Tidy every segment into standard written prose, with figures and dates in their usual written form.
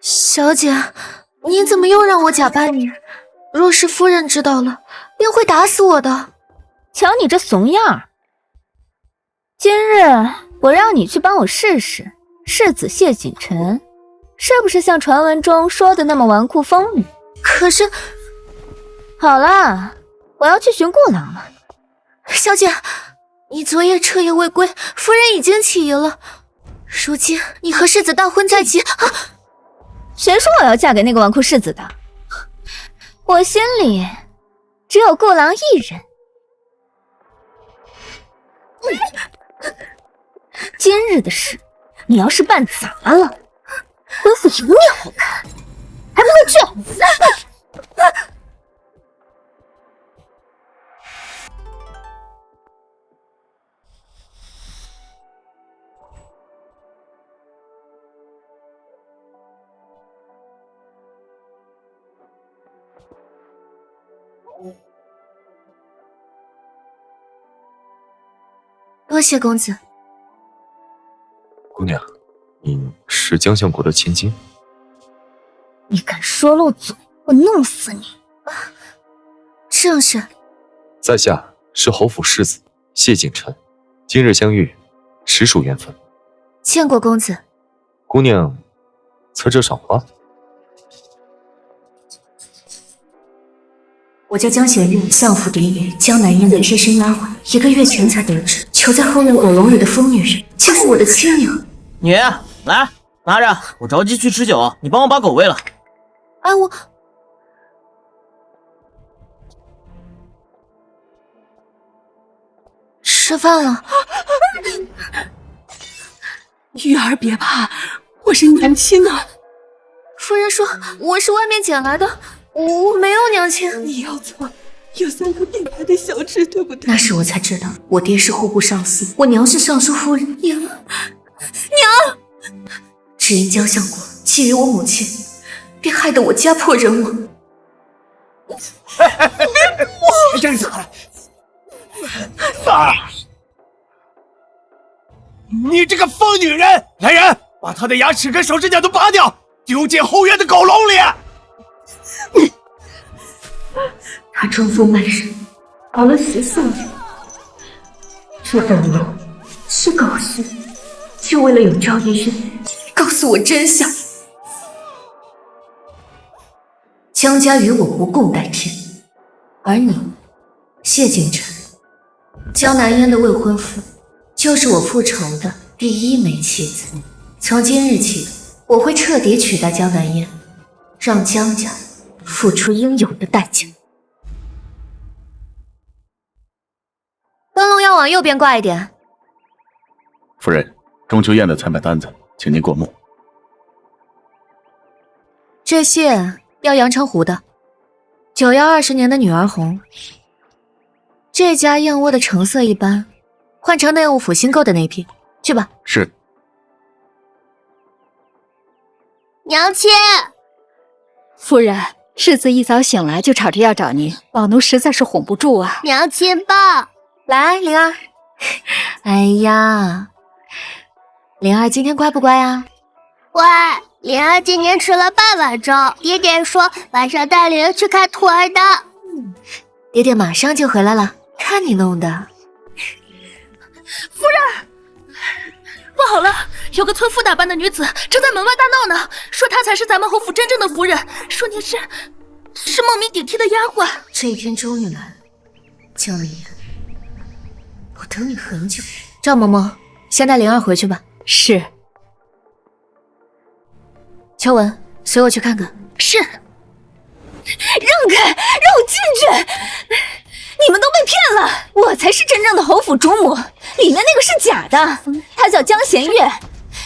小姐，你怎么又让我假扮你？若是夫人知道了，定会打死我的。瞧你这怂样儿！今日我让你去帮我试试，世子谢锦晨是不是像传闻中说的那么纨绔风女？可是，好了，我要去寻顾郎了。小姐，你昨夜彻夜未归，夫人已经起疑了。如今你和世子大婚在即，谁说我要嫁给那个纨绔世子的？我心里只有顾郎一人。今日的事，你要是办砸了，恢复有你好看，还不快去！多谢公子。姑娘，你是江相国的千金？你敢说漏嘴，我弄死你！正是。在下是侯府世子谢景琛，今日相遇，实属缘分。见过公子。姑娘，侧这赏花。我叫江贤玉，相府嫡女江南烟的贴身丫鬟，1个月前才得知，囚在后院狗笼里的疯女人，竟是我的亲娘。女，来，拿着，我着急去吃酒，你帮我把狗喂了。哎，我吃饭了。玉儿别怕，我是娘亲啊。夫人说我是外面捡来的，我没有娘亲。你要错，有3颗并排的小痣，对不对？那时我才知道，我爹是户部尚书，我娘是尚书夫人。娘，只因江相国觊觎我母亲，便害得我家破人亡。这是爸，你这个疯女人！来人，把她的牙齿跟手指甲都拔掉，丢进后院的狗笼里。他装疯卖傻，熬了14年，这狗笼是狗食，就为了有朝一日告诉我真相。江家与我不共戴天，而你，谢景琛，江南烟的未婚夫，就是我复仇的第1枚妻子。从今日起，我会彻底取代江南烟，让江家付出应有的代价。灯笼要往右边挂一点。夫人，中秋宴的采买单子，请您过目。这些要阳澄湖的，9要20年的女儿红。这家燕窝的成色一般，换成内务府新购的那批，去吧。是。娘亲，夫人，世子一早醒来就吵着要找您，老奴实在是哄不住啊。娘亲抱。来，灵儿。哎呀，灵儿今天乖不乖啊？乖，灵儿今天吃了半碗粥，爹爹说晚上带灵儿去看兔儿的。爹爹马上就回来了，看你弄的。夫人，不好了，有个村妇打扮的女子正在门外大闹呢，说她才是咱们侯府真正的夫人，说你是冒名顶替的丫鬟。这一天终于来了，江南烟，我等你很久。赵嬷嬷，先带灵儿回去吧。是。秋文，随我去看看。是。让开，让我进去！你们都被骗了，我才是真正的侯府主母，里面那个是假的，她叫江贤月，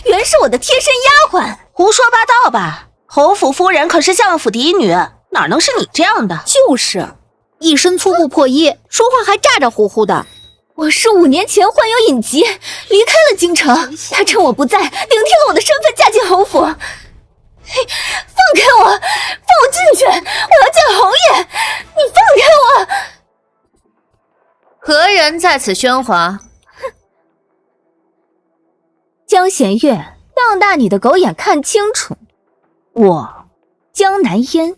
原是我的贴身丫鬟。胡说八道吧！侯府夫人可是相府嫡女，哪能是你这样的？就是，一身粗布破衣，说话还咋咋呼呼的。我是5年前患有隐疾，离开了京城，她趁我不在，顶替了我的身份嫁进侯府。放开我，放我进去！我要见侯爷！你放开我！何人在此喧哗？江贤月，瞪大你的狗眼看清楚，我江南烟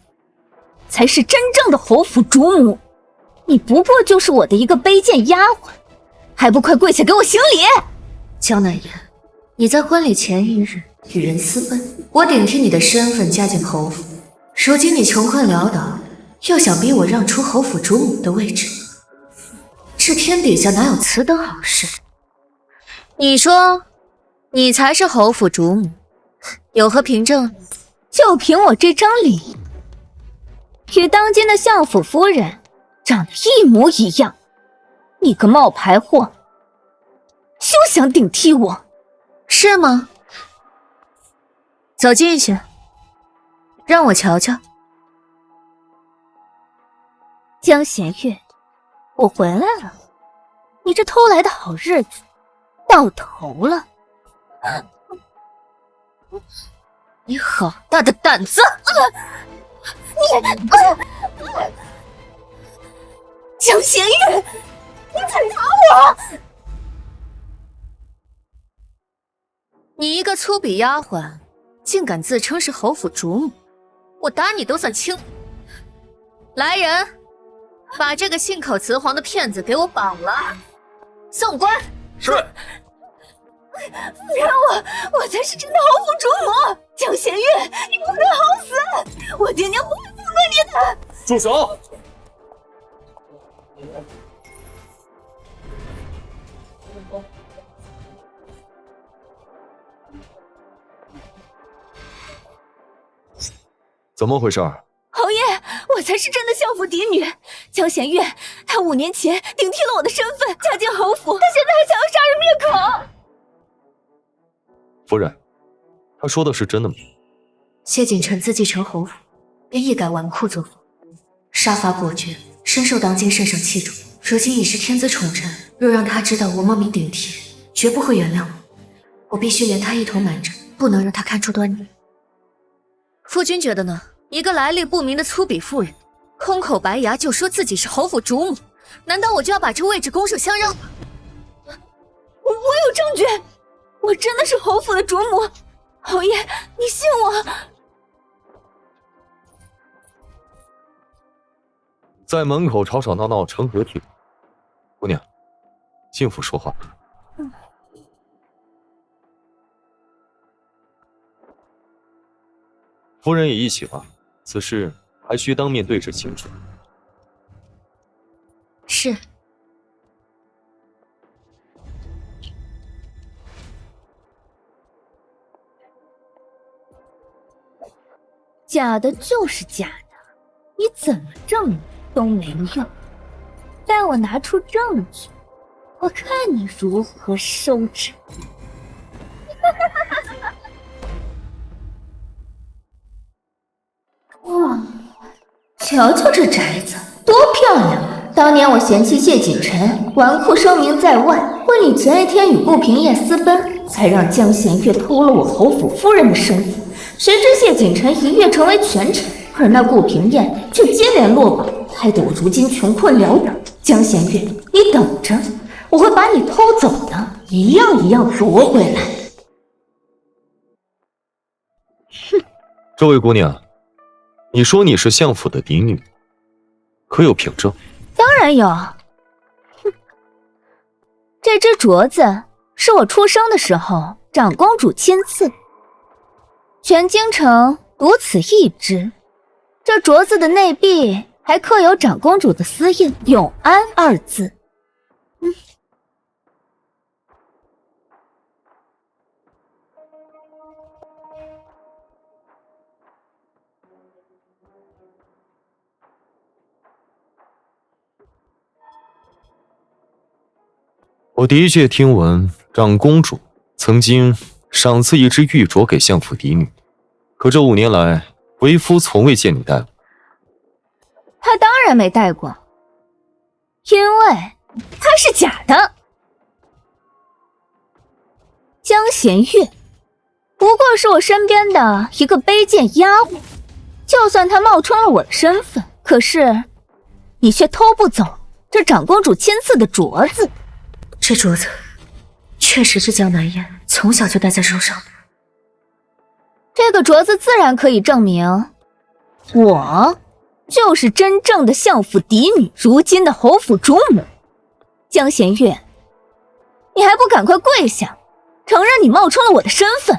才是真正的侯府主母，你不过就是我的一个卑贱丫鬟，还不快跪下给我行礼！江南烟，你在婚礼前一日与人私奔，我顶替你的身份嫁进侯府，如今你穷困潦倒，又想逼我让出侯府主母的位置，这天底下哪有此等好事？你说，你才是侯府主母，有何凭证？就凭我这张脸，与当今的相府夫人长得一模一样，你个冒牌货，休想顶替我，是吗？走近些，让我瞧瞧。江弦月，我回来了，你这偷来的好日子到头了。你好大的胆子！江弦月，你敢打我！你一个粗鄙丫鬟，竟敢自称是侯府主母，我打你都算轻。来人，把这个信口雌黄的骗子给我绑了，送官。是。不然我才是真的侯府主母，江弦月，你不得好死！我爹娘不会放过你的。住手！怎么回事？侯爷，我才是真的相府嫡女江弦月，她5年前顶替了我的身份，嫁进侯府，她现在还想要杀人灭口。夫人，他说的是真的吗？谢景琛自继承侯府，便一改纨绔作风，杀伐果决，深受当今圣上器重。如今已是天子宠臣，若让他知道我冒名顶替，绝不会原谅我。我必须连他一同瞒着，不能让他看出端倪。夫君觉得呢？一个来历不明的粗鄙妇人，空口白牙就说自己是侯府主母，难道我就要把这位置拱手相让吗？我有证据，我真的是侯府的主母，侯爷，你信我。在门口吵吵闹闹成何体统？姑娘，进府说话。夫人也一起吧，此事还需当面对质清楚。是。假的就是假的，你怎么证都没用。待我拿出证据，我看你如何收场。哇，瞧瞧这宅子多漂亮！当年我嫌弃谢景琛纨绔声名在外，婚礼前一天与顾平夜私奔，才让江弦月偷了我侯府夫人的身份。谁知谢景琛一跃成为权臣，而那顾平燕却接连落榜，害得我如今穷困潦倒。江弦月，你等着，我会把你偷走的一样一样夺回来。哼，这位姑娘，你说你是相府的嫡女，可有凭证？当然有。哼，这只镯子是我出生的时候长公主亲赐。全京城独此一只，这镯子的内壁还刻有长公主的私印“永安”2字。我的确听闻长公主曾经赏赐一只玉镯给相府嫡女，可这5年来，为夫从未见你戴过。她当然没戴过，因为它是假的。江弦月不过是我身边的一个卑贱丫鬟，就算她冒充了我的身份，可是你却偷不走这长公主亲赐的镯子。这镯子确实是江南燕从小就戴在手上的。这个镯子自然可以证明，我就是真正的相府嫡女，如今的侯府主母江弦月。你还不赶快跪下，承认你冒充了我的身份？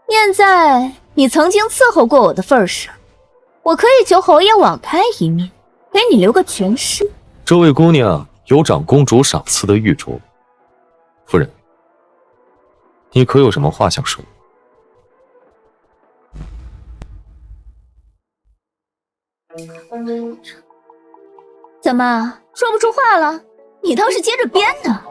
念在你曾经伺候过我的份上，我可以求侯爷网开一面，给你留个全尸。这位姑娘有长公主赏赐的玉镯，夫人，你可有什么话想说？怎么说不出话了？你倒是接着编呢。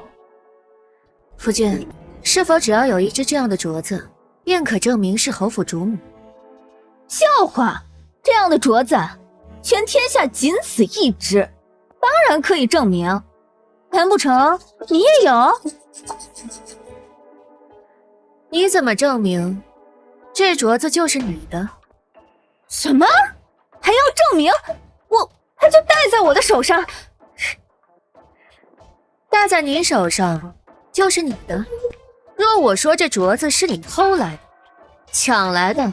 夫君，是否只要有一只这样的镯子，便可证明是侯府主母？笑话，这样的镯子，全天下仅此一只，当然可以证明。难不成你也有？你怎么证明这镯子就是你的？什么？还要证明？它就戴在我的手上，戴在你手上就是你的。若我说这镯子是你偷来的、抢来的、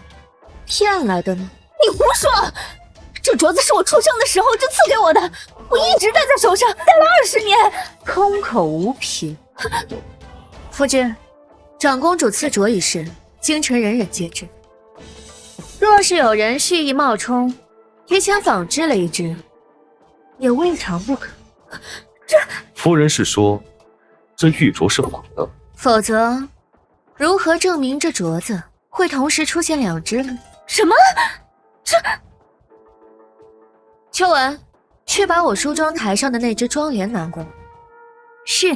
骗来的呢？你胡说！这镯子是我出生的时候就赐给我的，我一直戴在手上，戴了20年。空口无凭。夫君，长公主赐镯一事，京城人人皆知。若是有人蓄意冒充，提前仿制了一只，也未尝不可。夫人是说，这玉镯是仿的，否则，如何证明这镯子会同时出现2只呢？什么？秋文，去把我梳妆台上的那只妆帘拿过来。是。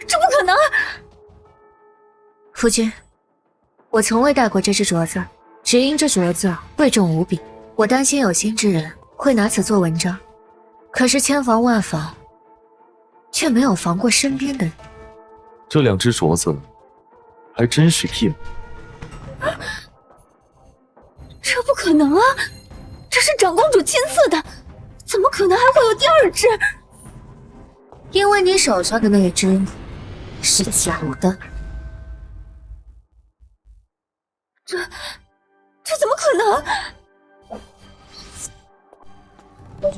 这不可能！夫君，我从未戴过这只镯子，只因这镯子贵重无比，我担心有心之人会拿此做文章。可是千防万防，却没有防过身边的人。这2只镯子还真是一模。这不可能啊！这是长公主亲赐的，怎么可能还会有第2只？因为你手上的那只是假的。这怎么可能？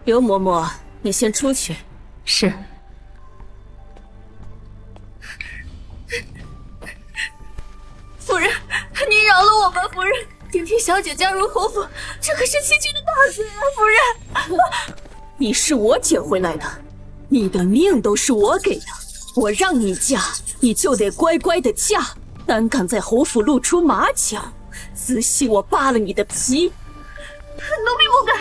刘嬷嬷，你先出去。是。夫人，您饶了我吧，夫人。顶替小姐加入侯府，这可是区区的大罪啊，夫人。你是我捡回来的，你的命都是我给的。我让你嫁，你就得乖乖的嫁。胆敢在侯府露出马脚，仔细我扒了你的皮。奴婢不敢，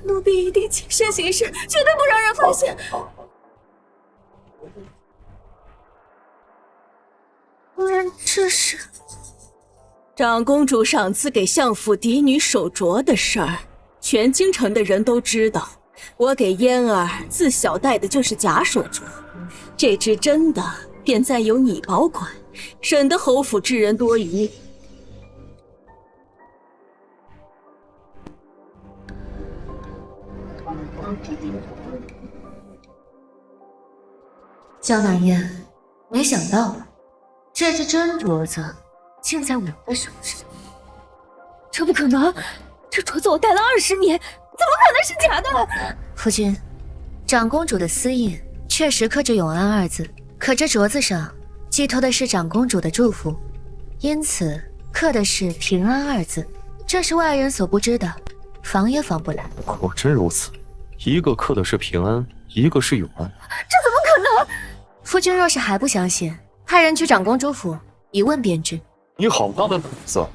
奴婢一定谨慎行事，绝对不让人发现。夫人，这是长公主赏赐给相府嫡女手镯的事儿，全京城的人都知道。我给嫣儿自小戴的就是假手镯，这只真的便暂由你保管，省得侯府之人多疑。江南烟，没想到这只真镯子竟在我的手上。这不可能！这镯子我戴了20年，怎么可能是假的？夫君，长公主的私印确实刻着永安2字，可这镯子上寄托的是长公主的祝福，因此刻的是平安2字，这是外人所不知的，防也防不来。果真如此，一个刻的是平安，一个是永安。这怎么可能？夫君若是还不相信，派人去长公主府一问便知。你好大的胆子，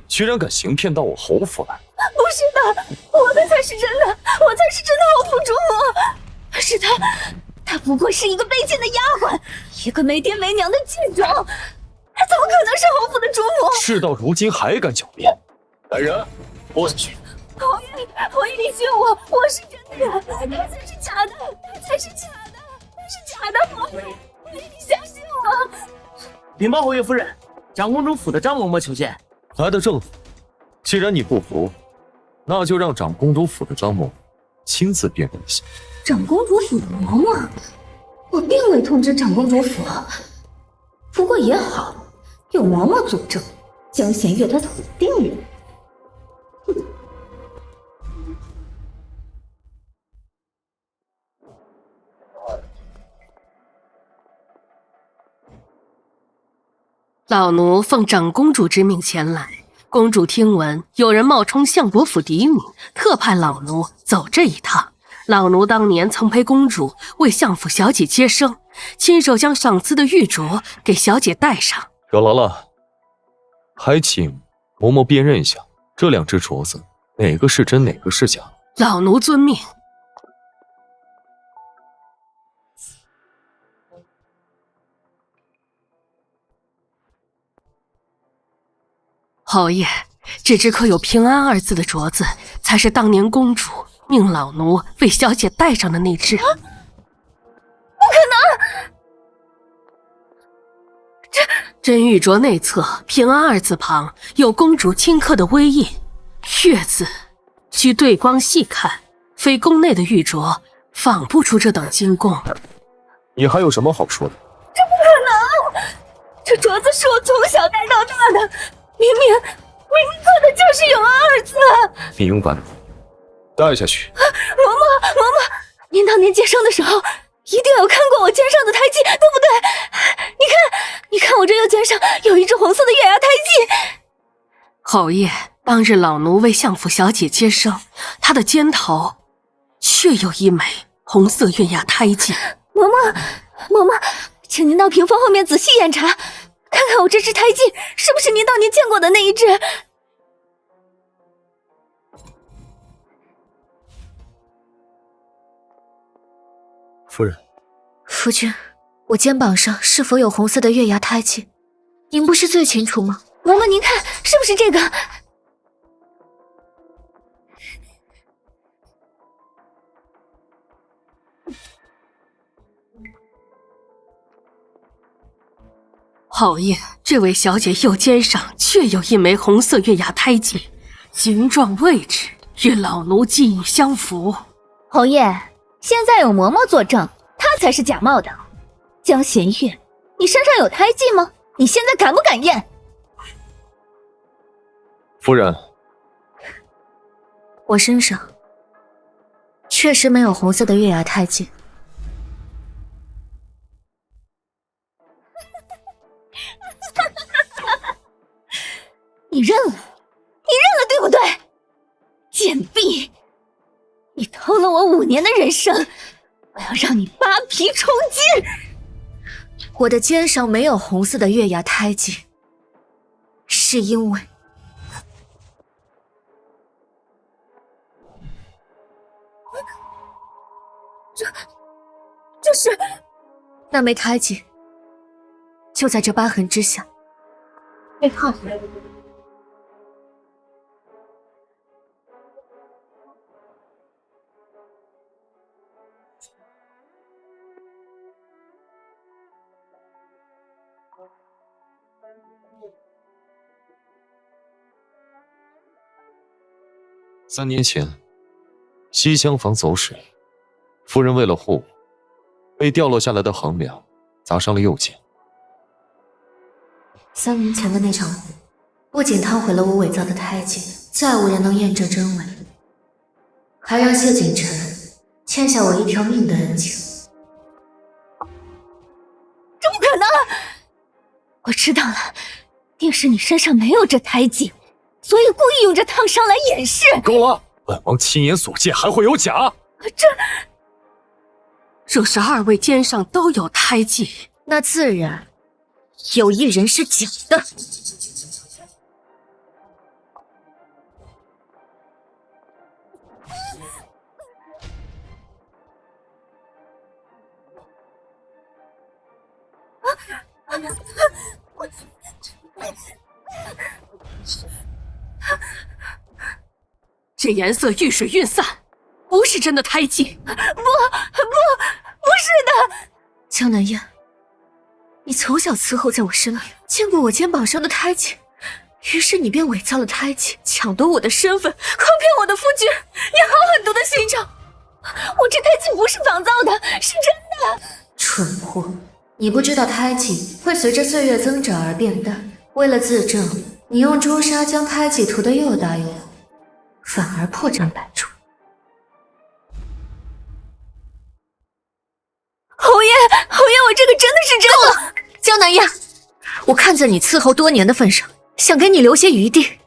居然敢行骗到我侯府来！不是的，我的才是真的，我才是真的侯府主母。是她不过是一个卑贱的丫鬟，一个没爹没娘的贱种，她怎么可能是侯府的主母？事到如今还敢狡辩！来人，拨下去！侯爷，你信我，我是真的，他才是假的，他才是假的，他是假的，侯爷，你相信我。禀报侯爷夫人，长公主府的张嬷嬷求见。来的正。既然你不服，那就让长公主府的张某亲自辨认一下。长公主府的嬷嬷，我并未通知长公主府。不过也好，有嬷嬷佐证，江弦月她死定了。老奴奉长公主之命前来，公主听闻有人冒充相国府嫡女，特派老奴走这一趟。老奴当年曾陪公主为相府小姐接生，亲手将赏赐的玉镯给小姐戴上。有劳了，还请嬷嬷辨认一下这2只镯子，哪个是真，哪个是假。老奴遵命。侯爷，这只刻有平安2字的镯子，才是当年公主命老奴为小姐戴上的那只。不可能！真玉镯内侧平安2字旁有公主亲刻的微印，月字需对光细看，非宫内的玉镯仿不出这等精工。你还有什么好说的？这不可能！这镯子是我从小戴到大的。明明刻的就是永安2字。明白了，带下去。嬷嬷，您当年接生的时候一定有看过我肩上的胎记，对不对？你看我这右肩上有一只红色的月牙胎记。侯爷，当日老奴为相府小姐接生，她的肩头确有一枚红色月牙胎记。嬷嬷，请您到屏风后面仔细验查，看看我这只胎记是不是您当年见过的那一只。夫人，夫君，我肩膀上是否有红色的月牙胎记，您不是最清楚吗？嬷嬷，您看是不是这个？侯爷，这位小姐右肩上确有一枚红色月牙胎记，形状位置与老奴记忆相符。侯爷，现在有嬷嬷作证，她才是假冒的。江弦月，你身上有胎记吗？你现在敢不敢验？夫人，我身上确实没有红色的月牙胎记。你认了，对不对？贱婢，你偷了我5年的人生，我要让你扒皮充筋。我的肩上没有红色的月牙胎记，是因为这是那枚胎记就在这疤痕之下，被烫回来了。3年前，西厢房走水，夫人为了护我，被掉落下来的横梁砸伤了右肩。3年前的那场雨，不仅烫毁了我伪造的胎记，再无人能验证真伪，还让谢景晨欠下我1条命的恩情。这不可能！我知道了，定是你身上没有这胎记，所以故意用这烫伤来掩饰。够了！本王亲眼所见，还会有假？若是2位肩上都有胎记，那自然有1人是假的。这颜色遇水晕散，不是真的胎记。不是的。江南烟，你从小伺候在我身边，见过我肩膀上的胎记，于是你便伪造了胎记，抢夺我的身份，诓骗我的夫君，你好狠毒的心肠！我这胎记不是仿造的，是真的。蠢货，你不知道胎记会随着岁月增长而变淡。为了自证，你用朱砂将胎记涂得又大又红，反而破绽百出。侯爷，我这个真的是真的。江南燕，我看在你伺候多年的份上，想给你留些余地，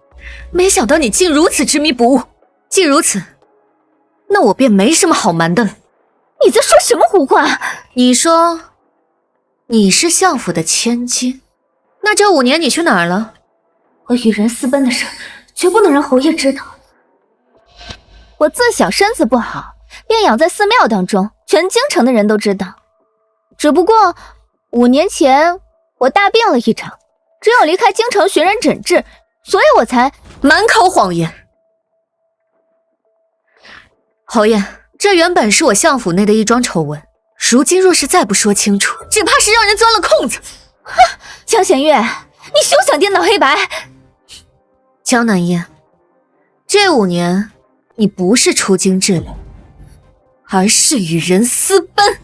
没想到你竟如此执迷不悟。既如此，那我便没什么好瞒的了。你在说什么胡话？你说你是相府的千金，那这5年你去哪儿了？我与人私奔的事，绝不能让侯爷知道。我自小身子不好，便养在寺庙当中，全京城的人都知道。只不过5年前我大病了一场，只有离开京城寻人诊治，所以我才满口谎言。侯爷，这原本是我相府内的一桩丑闻，如今若是再不说清楚，只怕是让人钻了空子。哼，江弦月，你休想颠倒黑白。江南燕，这5年你不是出京治理，而是与人私奔。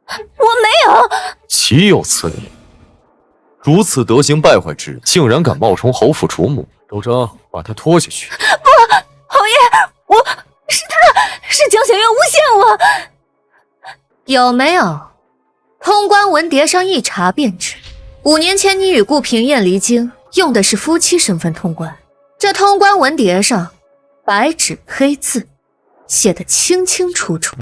我没有。岂有此理！如此德行败坏之人，竟然敢冒充侯府主母！周征，把他拖下去。不，侯爷，是江弦月诬陷我。有没有？通关文牒上一查便知，5年前你与顾平燕离京，用的是夫妻身份通关。这通关文牒上白纸黑字写得清清楚楚。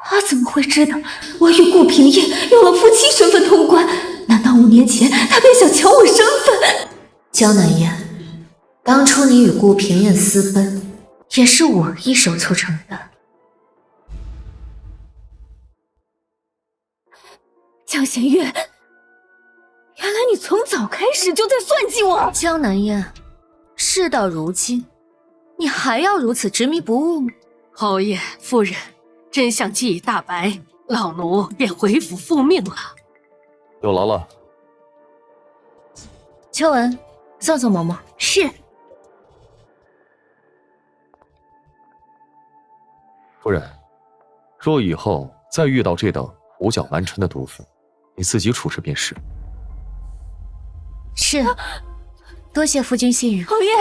他怎么会知道我与顾平燕用了夫妻身份通关？难道5年前他便想抢我身份？江南燕，当初你与顾平燕私奔，也是我一手促成的。江弦月，原来你从早开始就在算计我。江南燕，事到如今，你还要如此执迷不悟吗？侯爷夫人，真相既已大白，老奴便回府复命了。有劳了。秋文，送送嬷嬷。是。夫人，若以后再遇到这等胡搅蛮缠的毒妇，你自己处置便是。是，多谢夫君信任。侯爷，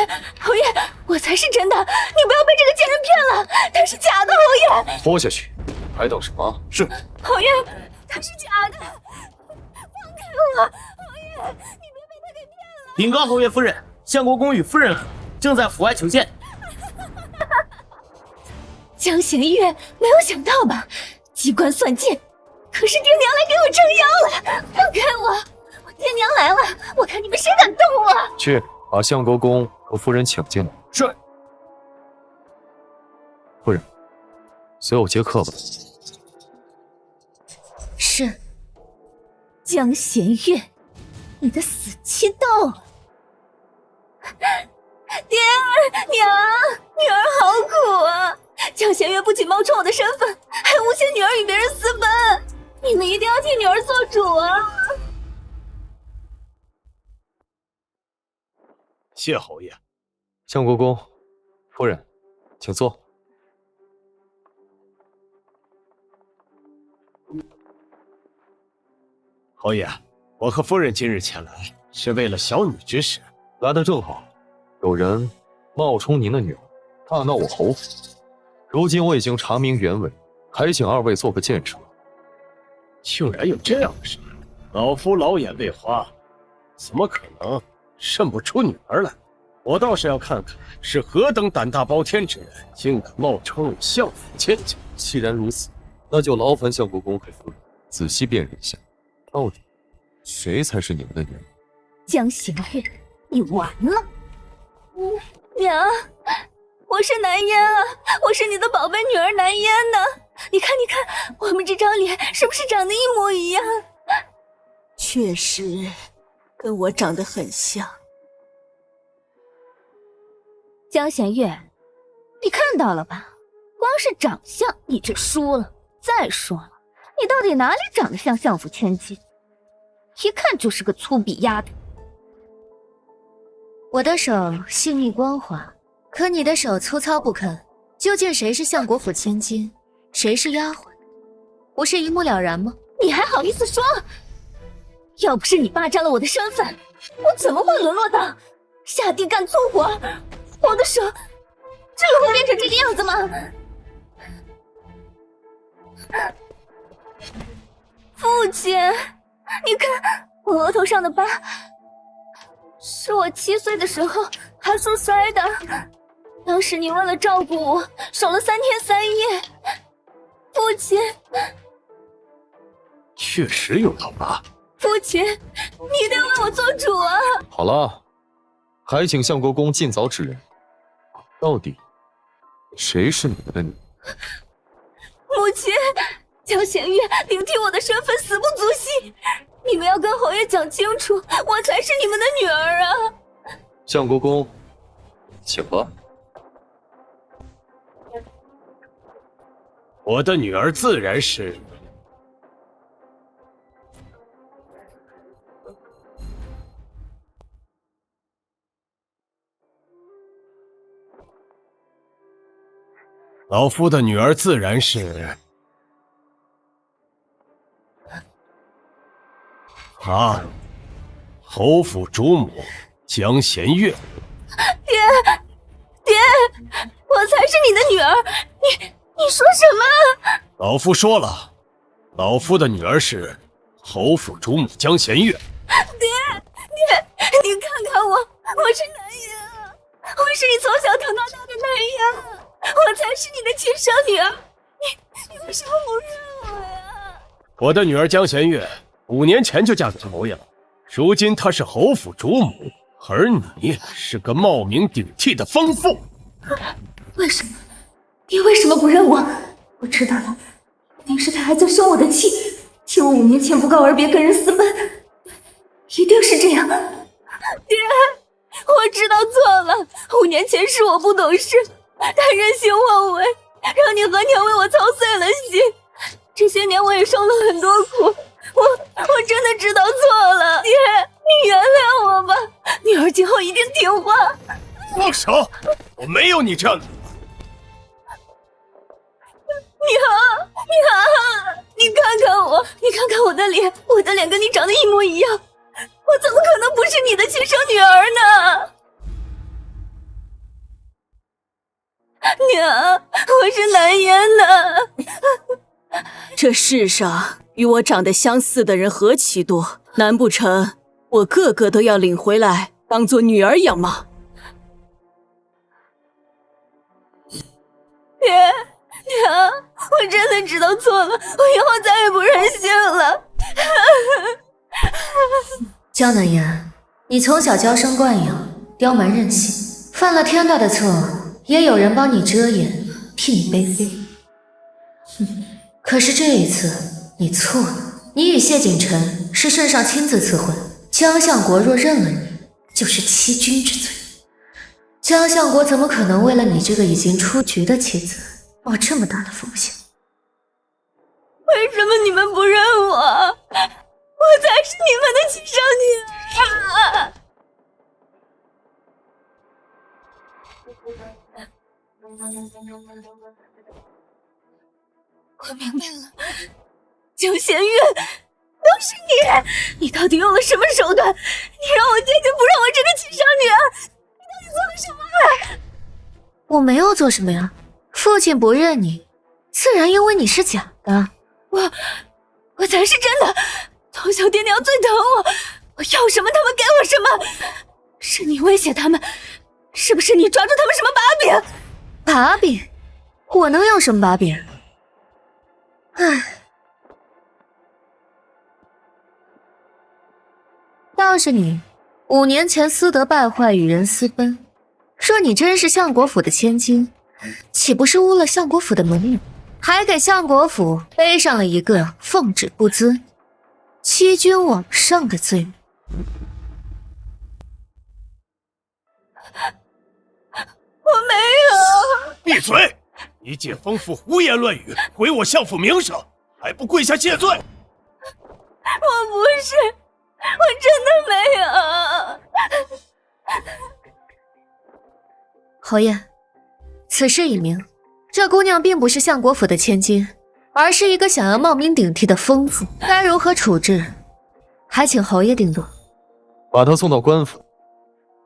我才是真的，你不要被这个贱人骗了，他是假的。侯爷，拖下去，还等什么？是。侯爷，他是假的，放开我！侯爷，你别被他给骗了。禀告侯爷夫人，相国公与夫人正在府外求见。江弦月，没有想到吧？机关算尽，可是爹娘来给我撑腰了，放开我！我爹娘来了，我看你们谁敢动我！去把相国公和夫人请进来。是。夫人，随我接客吧。是。江弦月，你的死期到了。爹儿娘，女儿好苦啊！江弦月不仅冒充我的身份，还诬陷女儿与别人私奔，你们一定要替女儿做主啊！谢侯爷。相国公，夫人，请坐。侯爷，我和夫人今日前来，是为了小女之事。来得正好，有人冒充您的女儿，大闹我侯府。如今我已经查明原委，还请2位做个见证。竟然有这样的事，老夫老眼未花，怎么可能认不出女儿来？我倒是要看看是何等胆大包天之人，竟敢冒充相府千金。既然如此，那就劳烦相国公和夫人仔细辨认一下，到底谁才是你们的女儿？江弦月，你完了！娘，我是南烟啊，我是你的宝贝女儿南烟呢。你看，我们这张脸是不是长得一模一样？确实，跟我长得很像。江弦月，你看到了吧？光是长相你就输了。再说了，你到底哪里长得像相府千金？一看就是个粗鄙丫头。我的手细腻光滑，可你的手粗糙不堪。究竟谁是相国府千金，谁是丫鬟，不是一目了然吗？你还好意思说？要不是你霸占了我的身份，我怎么会沦落到下地干粗活？我的手真的会变成这个样子吗？父亲，你看我额头上的疤，是我7岁的时候还摔摔的。当时你为了照顾我，守了3天3夜。父亲，确实有道疤。父亲，你得为我做主啊！好了，还请相国公尽早指认，到底谁是你的女？母亲，江弦月顶替我的身份死不足惜，你们要跟侯爷讲清楚，我才是你们的女儿啊！相国公，请吧。我的女儿自然是老夫的女儿自然是侯府主母江弦月。爹，我才是你的女儿，你说什么？老夫说了，老夫的女儿是侯府主母江弦月。爹，你看看我是男人啊，我是你从小疼到大的男人啊，我才是你的亲生女儿，你为什么不认我呀？我的女儿江弦月5年前就嫁给侯爷了，如今她是侯府主母，而你是个冒名顶替的疯妇。为什么？你为什么不认我？我知道了，一定是他还在生我的气，替我5年前不告而别跟人私奔，一定是这样。爹，我知道错了，5年前是我不懂事，他任性妄为，让你和娘为我操碎了心。这些年我也受了很多苦，我真的知道错了，爹，你原谅我吧，女儿今后一定听话。放手！我没有你这样的。娘，你看看我，你看看我的脸，我的脸跟你长得一模一样，我怎么可能不是你的亲生女儿呢？娘，我是南烟的。这世上与我长得相似的人何其多，难不成我个个都要领回来当做女儿养吗？娘，我真的知道错了，我以后再也不任性了。江南烟，你从小娇生惯养，刁蛮任性，犯了天大的错，也有人帮你遮掩，替你背飞。可是这一次你错了，你与谢景晨是圣上亲自赐婚，江相国若认了你，就是欺君之罪。江相国怎么可能为了你这个已经出局的妻子冒这么大的风险？为什么你们不认我？我才是你们的亲生女儿啊！我明白了，江弦月，都是你！你到底用了什么手段？你让我爹就不让我这个亲生女儿，你到底做了什么？我没有做什么呀，父亲不认你，自然因为你是假的。我才是真的，从小爹娘最疼我，我要什么他们给我什么。是你威胁他们，是不是你抓住他们什么把柄？把柄？我能有什么把柄？唉，倒是你5年前私德败坏，与人私奔。若你真是相国府的千金，岂不是污了相国府的门面，还给相国府背上了一个奉旨不遵、欺君罔上的罪名？我没有。闭嘴！一介疯妇胡言乱语，毁我相府名声！还不跪下谢罪？我不是，我真的没有。侯爷，此事已明，这姑娘并不是相国府的千金，而是一个想要冒名顶替的疯子。该如何处置，还请侯爷定夺。把她送到官府，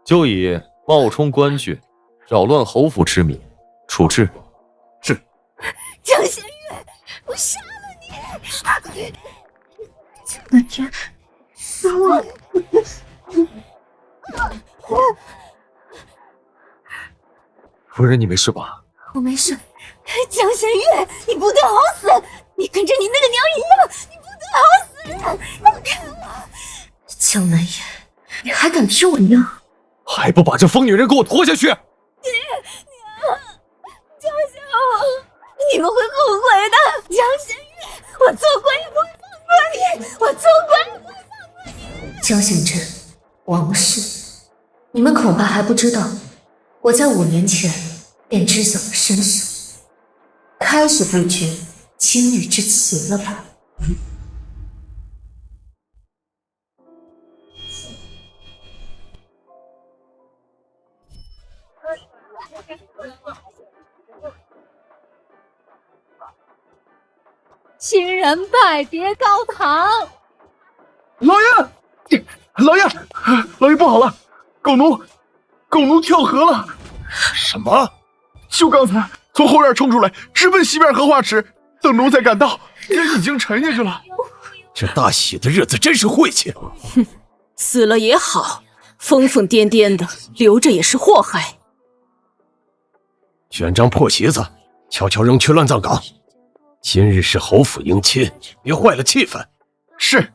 就以冒充官爵、扰乱侯府之名处置。是。江仙月，我杀了你！江南天，夫人，你没事吧？我没事。江仙月，你不得好死！你跟着你那个娘一样，你不得好死！放开我！江南烟，你还敢踢我娘？还不把这疯女人给我拖下去！娘，江小我，你们会后悔的。江仙月，我做官也不会放过你，我做官也不会放过你。江信真，王氏，你们恐怕还不知道，我在5年前便知晓了身手，开始不觉今日之奇了吧？新人拜别高堂。老爷，老爷不好了，狗奴跳河了！什么？就刚才从后院冲出来，直奔西边荷花池，等奴才赶到，人已经沉下去了。这大喜的日子真是晦气。哼，死了也好，疯疯癫癫的，留着也是祸害。选张破席子，悄悄扔去乱葬岗。今日是侯府迎亲，别坏了气氛。是。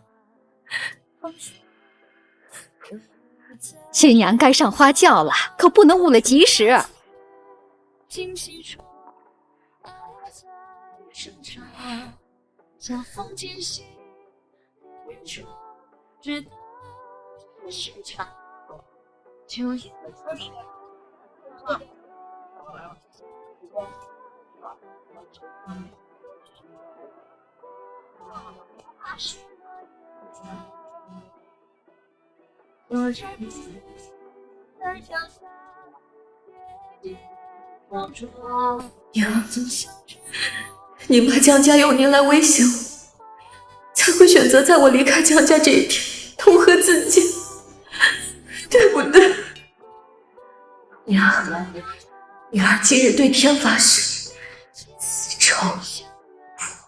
新娘该上花轿了，可不能误了吉时。娘，你怕江家有年来威胁我，才会选择在我离开江家这一天投河自尽，对不对？娘，女儿今日对天发誓，此仇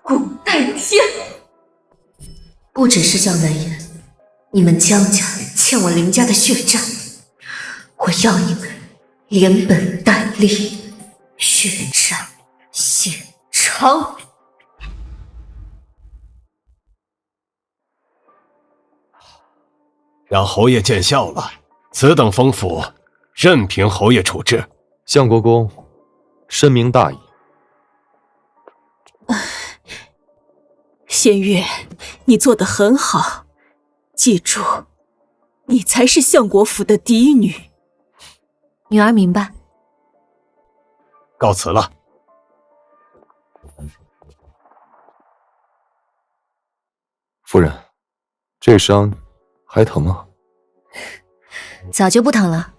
不共戴天。不只是江南烟，你们江家欠我林家的血债，我要你们连本带利，血债血偿。让侯爷见笑了，此等丰富，任凭侯爷处置。相国公深明大义。仙月，你做得很好，记住，你才是相国府的嫡女。女儿明白。告辞了。夫人，这伤还疼吗？早就不疼了。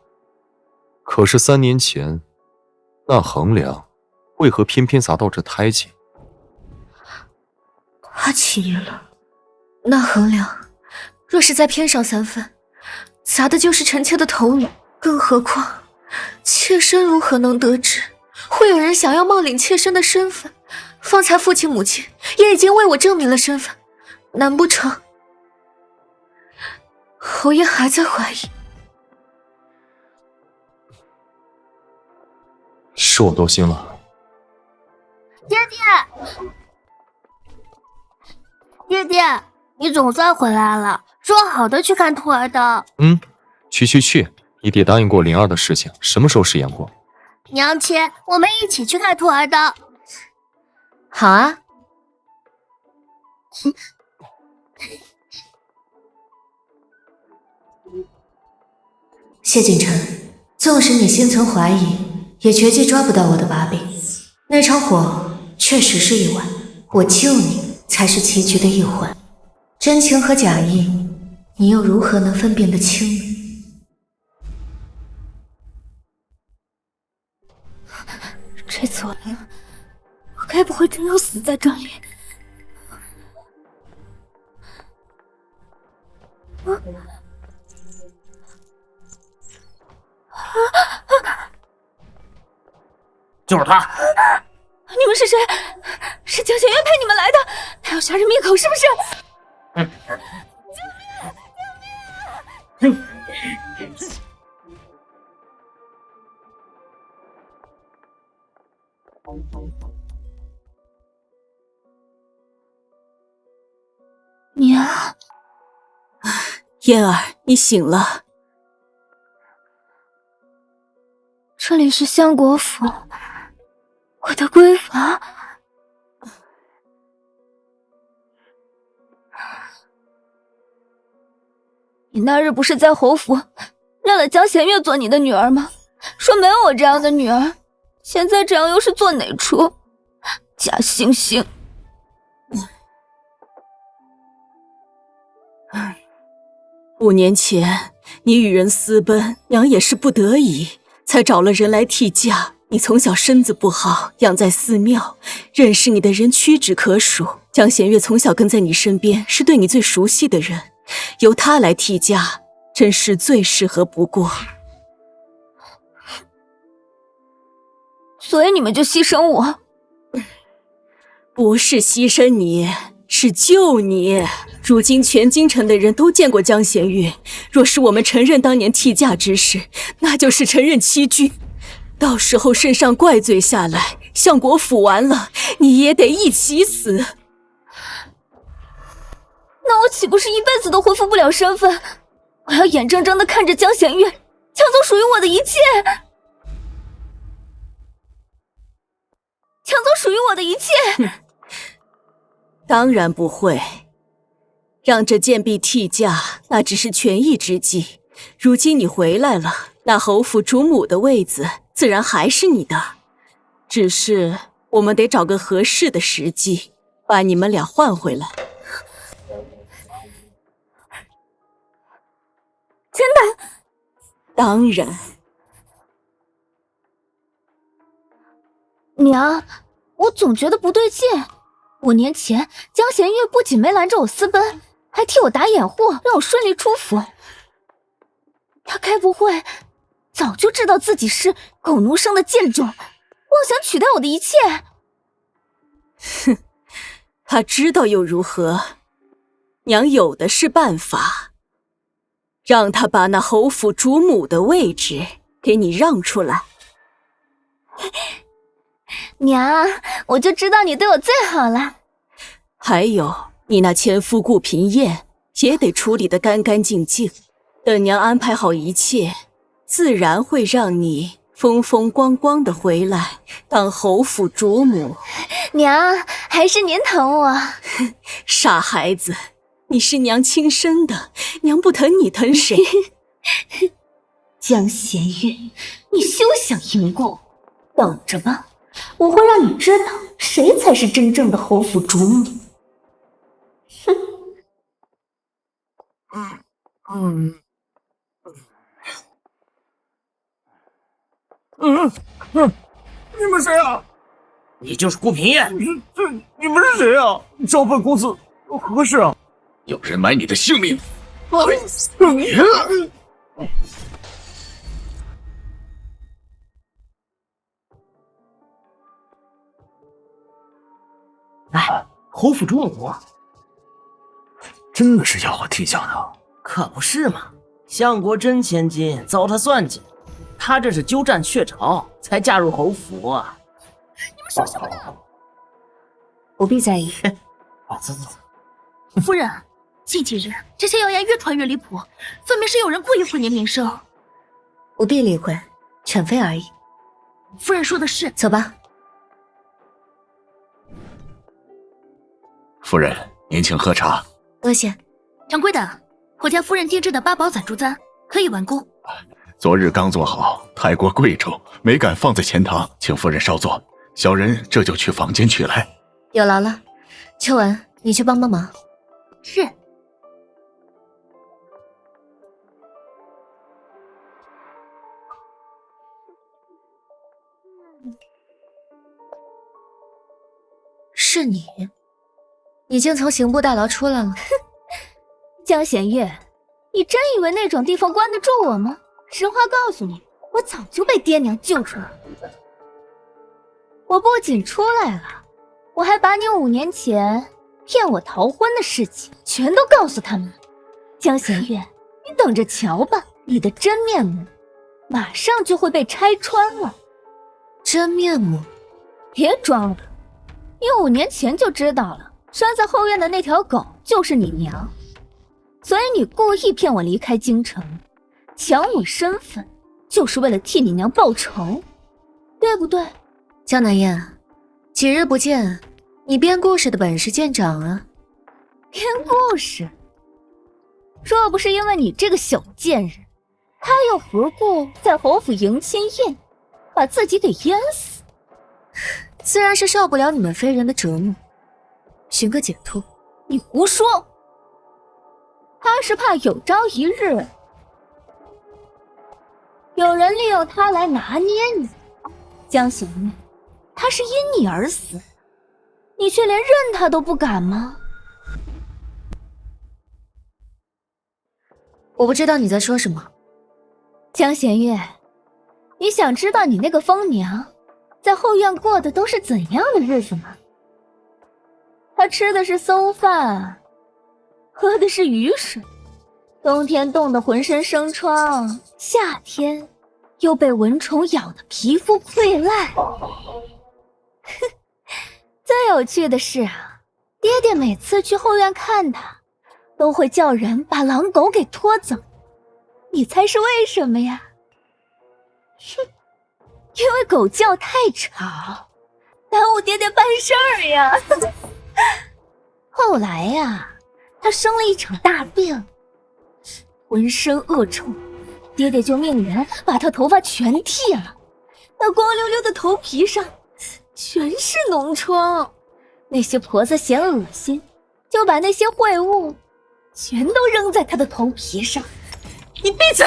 可是3年前，那横梁为何偏偏砸到这胎记？他起疑了。那横梁若是再偏上3分，砸的就是臣妾的头颅。更何况，妾身如何能得知会有人想要冒领妾身的身份？方才父亲母亲也已经为我证明了身份，难不成侯爷还在怀疑？是我多心了。爹爹，你总算回来了，说好的去看兔儿的。去，你爹答应过灵儿的事情，什么时候实现过？娘亲，我们一起去看兔儿的。好啊。谢锦城，纵使你心存怀疑，也绝技抓不到我的把柄。那场火确实是意外，我救你才是棋局的一环。真情和假意，你又如何能分辨得清呢？这次完了，我该不会真要死在这里？就是他！你们是谁？是江显月派你们来的？他要杀人灭口，是不是？救命！娘，嫣儿，你醒了。这里是相国府，我的闺房。你那日不是在侯府认了江弦月做你的女儿吗？说没有我这样的女儿，现在这样又是做哪出？假惺惺！5年前你与人私奔，娘也是不得已才找了人来替嫁。你从小身子不好，养在寺庙，认识你的人屈指可数。江弦月从小跟在你身边，是对你最熟悉的人，由他来替嫁，真是最适合不过。所以你们就牺牲我？不是牺牲你，是救你。如今全京城的人都见过江弦月，若是我们承认当年替嫁之事，那就是承认欺君。到时候圣上怪罪下来，相国府完了，你也得一起死。那我岂不是一辈子都恢复不了身份？我要眼睁睁地看着江弦月抢走属于我的一切，抢走属于我的一切。当然不会，让这贱婢替嫁，那只是权宜之计。如今你回来了，那侯府主母的位子自然还是你的，只是我们得找个合适的时机，把你们俩换回来。真的？当然。娘，我总觉得不对劲。5年前，江弦月不仅没拦着我私奔，还替我打掩护，让我顺利出府。他该不会早就知道自己是狗奴生的贱种，妄想取代我的一切？哼，他知道又如何？娘有的是办法，让他把那侯府主母的位置给你让出来。娘，我就知道你对我最好了。还有，你那前夫顾平燕也得处理得干干净净。等娘安排好一切，自然会让你风风光光的回来当侯府主母。娘，还是您疼我。傻孩子，你是娘亲生的，娘不疼你疼谁？江弦月，你休想赢过我，等着吧，我会让你知道谁才是真正的侯府主母。哼。你们谁啊？你就是顾平燕。你们是谁啊？召本公子何事啊？有人买你的性命！哎，侯府主母，真的是要我替嫁的？可不是嘛！相国真千金，糟蹋算计，他这是鸠占鹊巢，才嫁入侯府啊！你们说什么呢？不必在意。走。夫人，近几日这些谣言越传越离谱，分明是有人故意毁灭名声。不必理会，犬非而已。夫人说的是。走吧。夫人，您请喝茶。多谢。掌柜的，我家夫人定制的八宝攒珠簪可以完工。昨日刚做好，太过贵重，没敢放在前堂，请夫人稍坐，小人这就去房间取来。有劳了。秋文，你去帮帮忙。是。是你，已经从刑部大牢出来了。江弦月，你真以为那种地方关得住我吗？实话告诉你，我早就被爹娘救出来了。我不仅出来了，我还把你5年前骗我逃婚的事情全都告诉他们。江弦月，你等着瞧吧，你的真面目马上就会被拆穿了。真面目？别装了，你5年前就知道了，拴在后院的那条狗就是你娘，所以你故意骗我离开京城，抢我身份，就是为了替你娘报仇，对不对？江南燕，几日不见，你编故事的本事见长啊。编故事？若不是因为你这个小贱人，他又何故在侯府迎亲宴把自己给淹死？自然是受不了你们非人的折磨，寻个解脱。你胡说！他是怕有朝一日有人利用他来拿捏你。江弦月，他是因你而死，你却连认他都不敢吗？我不知道你在说什么。江弦月，你想知道你那个疯娘在后院过的都是怎样的日子吗？她吃的是馊饭，喝的是雨水，冬天冻得浑身生疮，夏天又被蚊虫咬得皮肤溃烂。最有趣的是啊，爹爹每次去后院看她，都会叫人把狼狗给拖走。你猜是为什么呀？因为狗叫太吵，耽误爹爹办事儿呀。后来呀，他生了一场大病，浑身恶臭，爹爹就命人把他头发全剃了，那光溜溜的头皮上全是脓疮。那些婆子嫌恶心，就把那些秽物全都扔在他的头皮上。你闭嘴！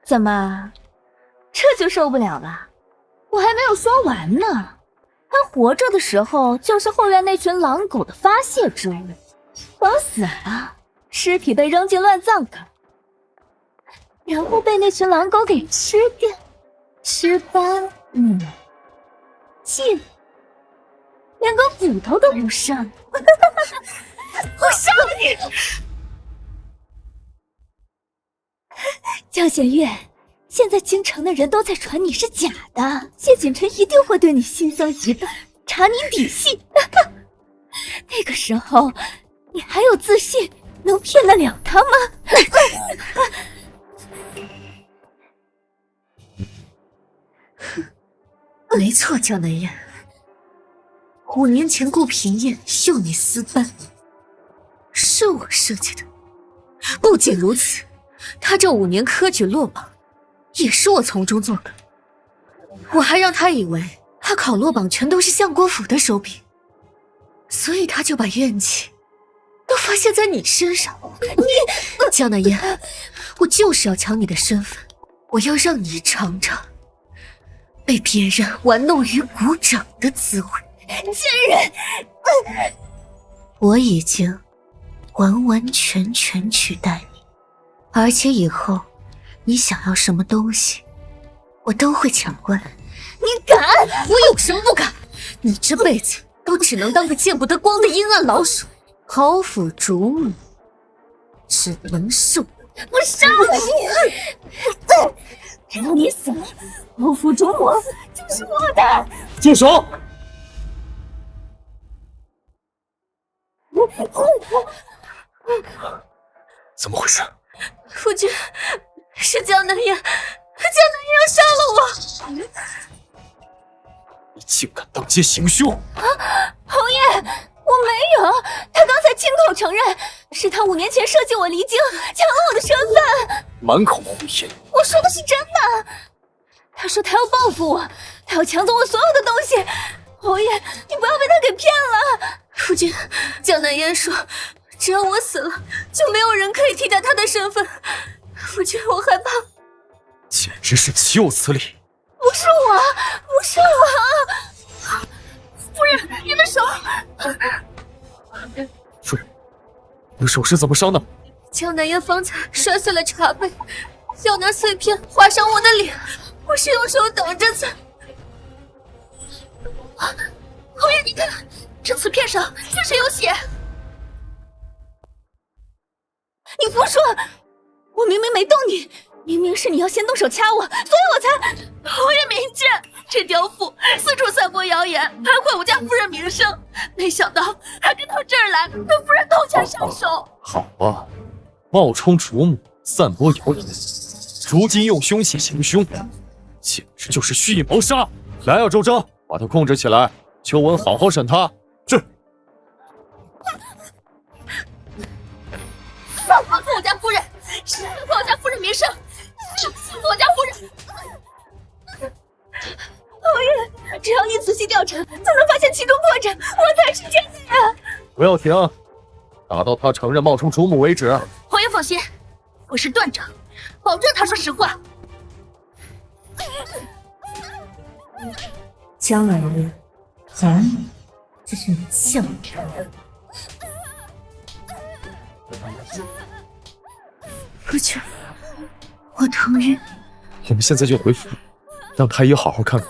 怎么，这就受不了了？我还没有说完呢。他活着的时候就是后院那群狼狗的发泄之物，等死了，尸体被扔进乱葬岗，然后被那群狼狗给吃掉，吃干净，连个骨头都不剩。我杀了你！江弦月，现在京城的人都在传你是假的，谢锦辰一定会对你心生疑窦，查你底细。那个时候，你还有自信能骗得了他吗？没错，江南燕，5年前顾平燕秀你私奔，是我设计的。不仅如此，他这5年科举落榜，也是我从中作梗。我还让他以为他考落榜全都是相国府的手笔，所以他就把怨气都发泄在你身上。你，江南燕，我就是要抢你的身份，我要让你尝尝被别人玩弄于股掌的滋味。贱人！我已经完完全全取代你，而且以后你想要什么东西，我都会抢过来。你敢？我有什么不敢？你这辈子都只能当个见不得光的阴暗老鼠，侯府主母只能是我。我杀了你！只要你死了，侯府主母就是我的。住手！怎么回事？夫君，是江南燕，江南燕要杀了我！你竟敢当街行凶！侯爷，我没有，他刚才亲口承认，是他5年前设计我离京，抢了我的身份。满口胡言！我说的是真的。他说他要报复我，他要抢走我所有的东西。侯爷，你不要被他给骗了。夫君，江南烟说，只要我死了，就没有人可以替代他的身份。夫君，我害怕。简直是岂有此理！不是我，不是我！夫人，您的手！夫人，你的手是怎么伤的？江南烟方才摔碎了茶杯，要拿碎片划伤我的脸，我是用手挡着才。侯爷，你看，这瓷片上确实有血。你胡说！我明明没动你，明明是你要先动手掐我，所以我才……侯爷明鉴，这刁妇四处散播谣言，败坏我家夫人名声，没想到还跟到这儿来，对夫人痛下杀手。好吧，冒充主母，散播谣言，如今用凶器行凶，简直就是蓄意谋杀！来啊，周章，把他控制起来，秋文好好审他。是。放过我家夫人，是害我家夫人名声，是我家夫人。侯爷，只要你仔细调查，就能发现其中破绽，我才是奸细。不要停，打到他承认冒充主母为止。侯爷放心，我是段长，保证他说实话。江南烟，这是你向着。夫君，我承认。我们现在就回府，让太医好好看看。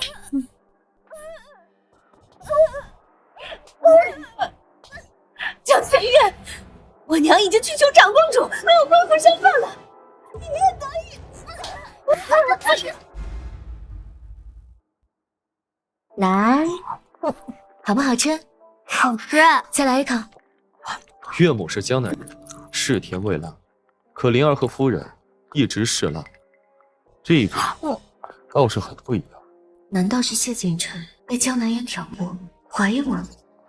江玄月，我娘已经去求长公主为我恢复身份了，你也答应。来，好不好吃？好吃。再来一口。岳母是江南人，视甜味辣，可灵儿和夫人一直嗜辣，这一点倒是很不一样。难道是谢景琛被江南烟挑拨，怀疑我？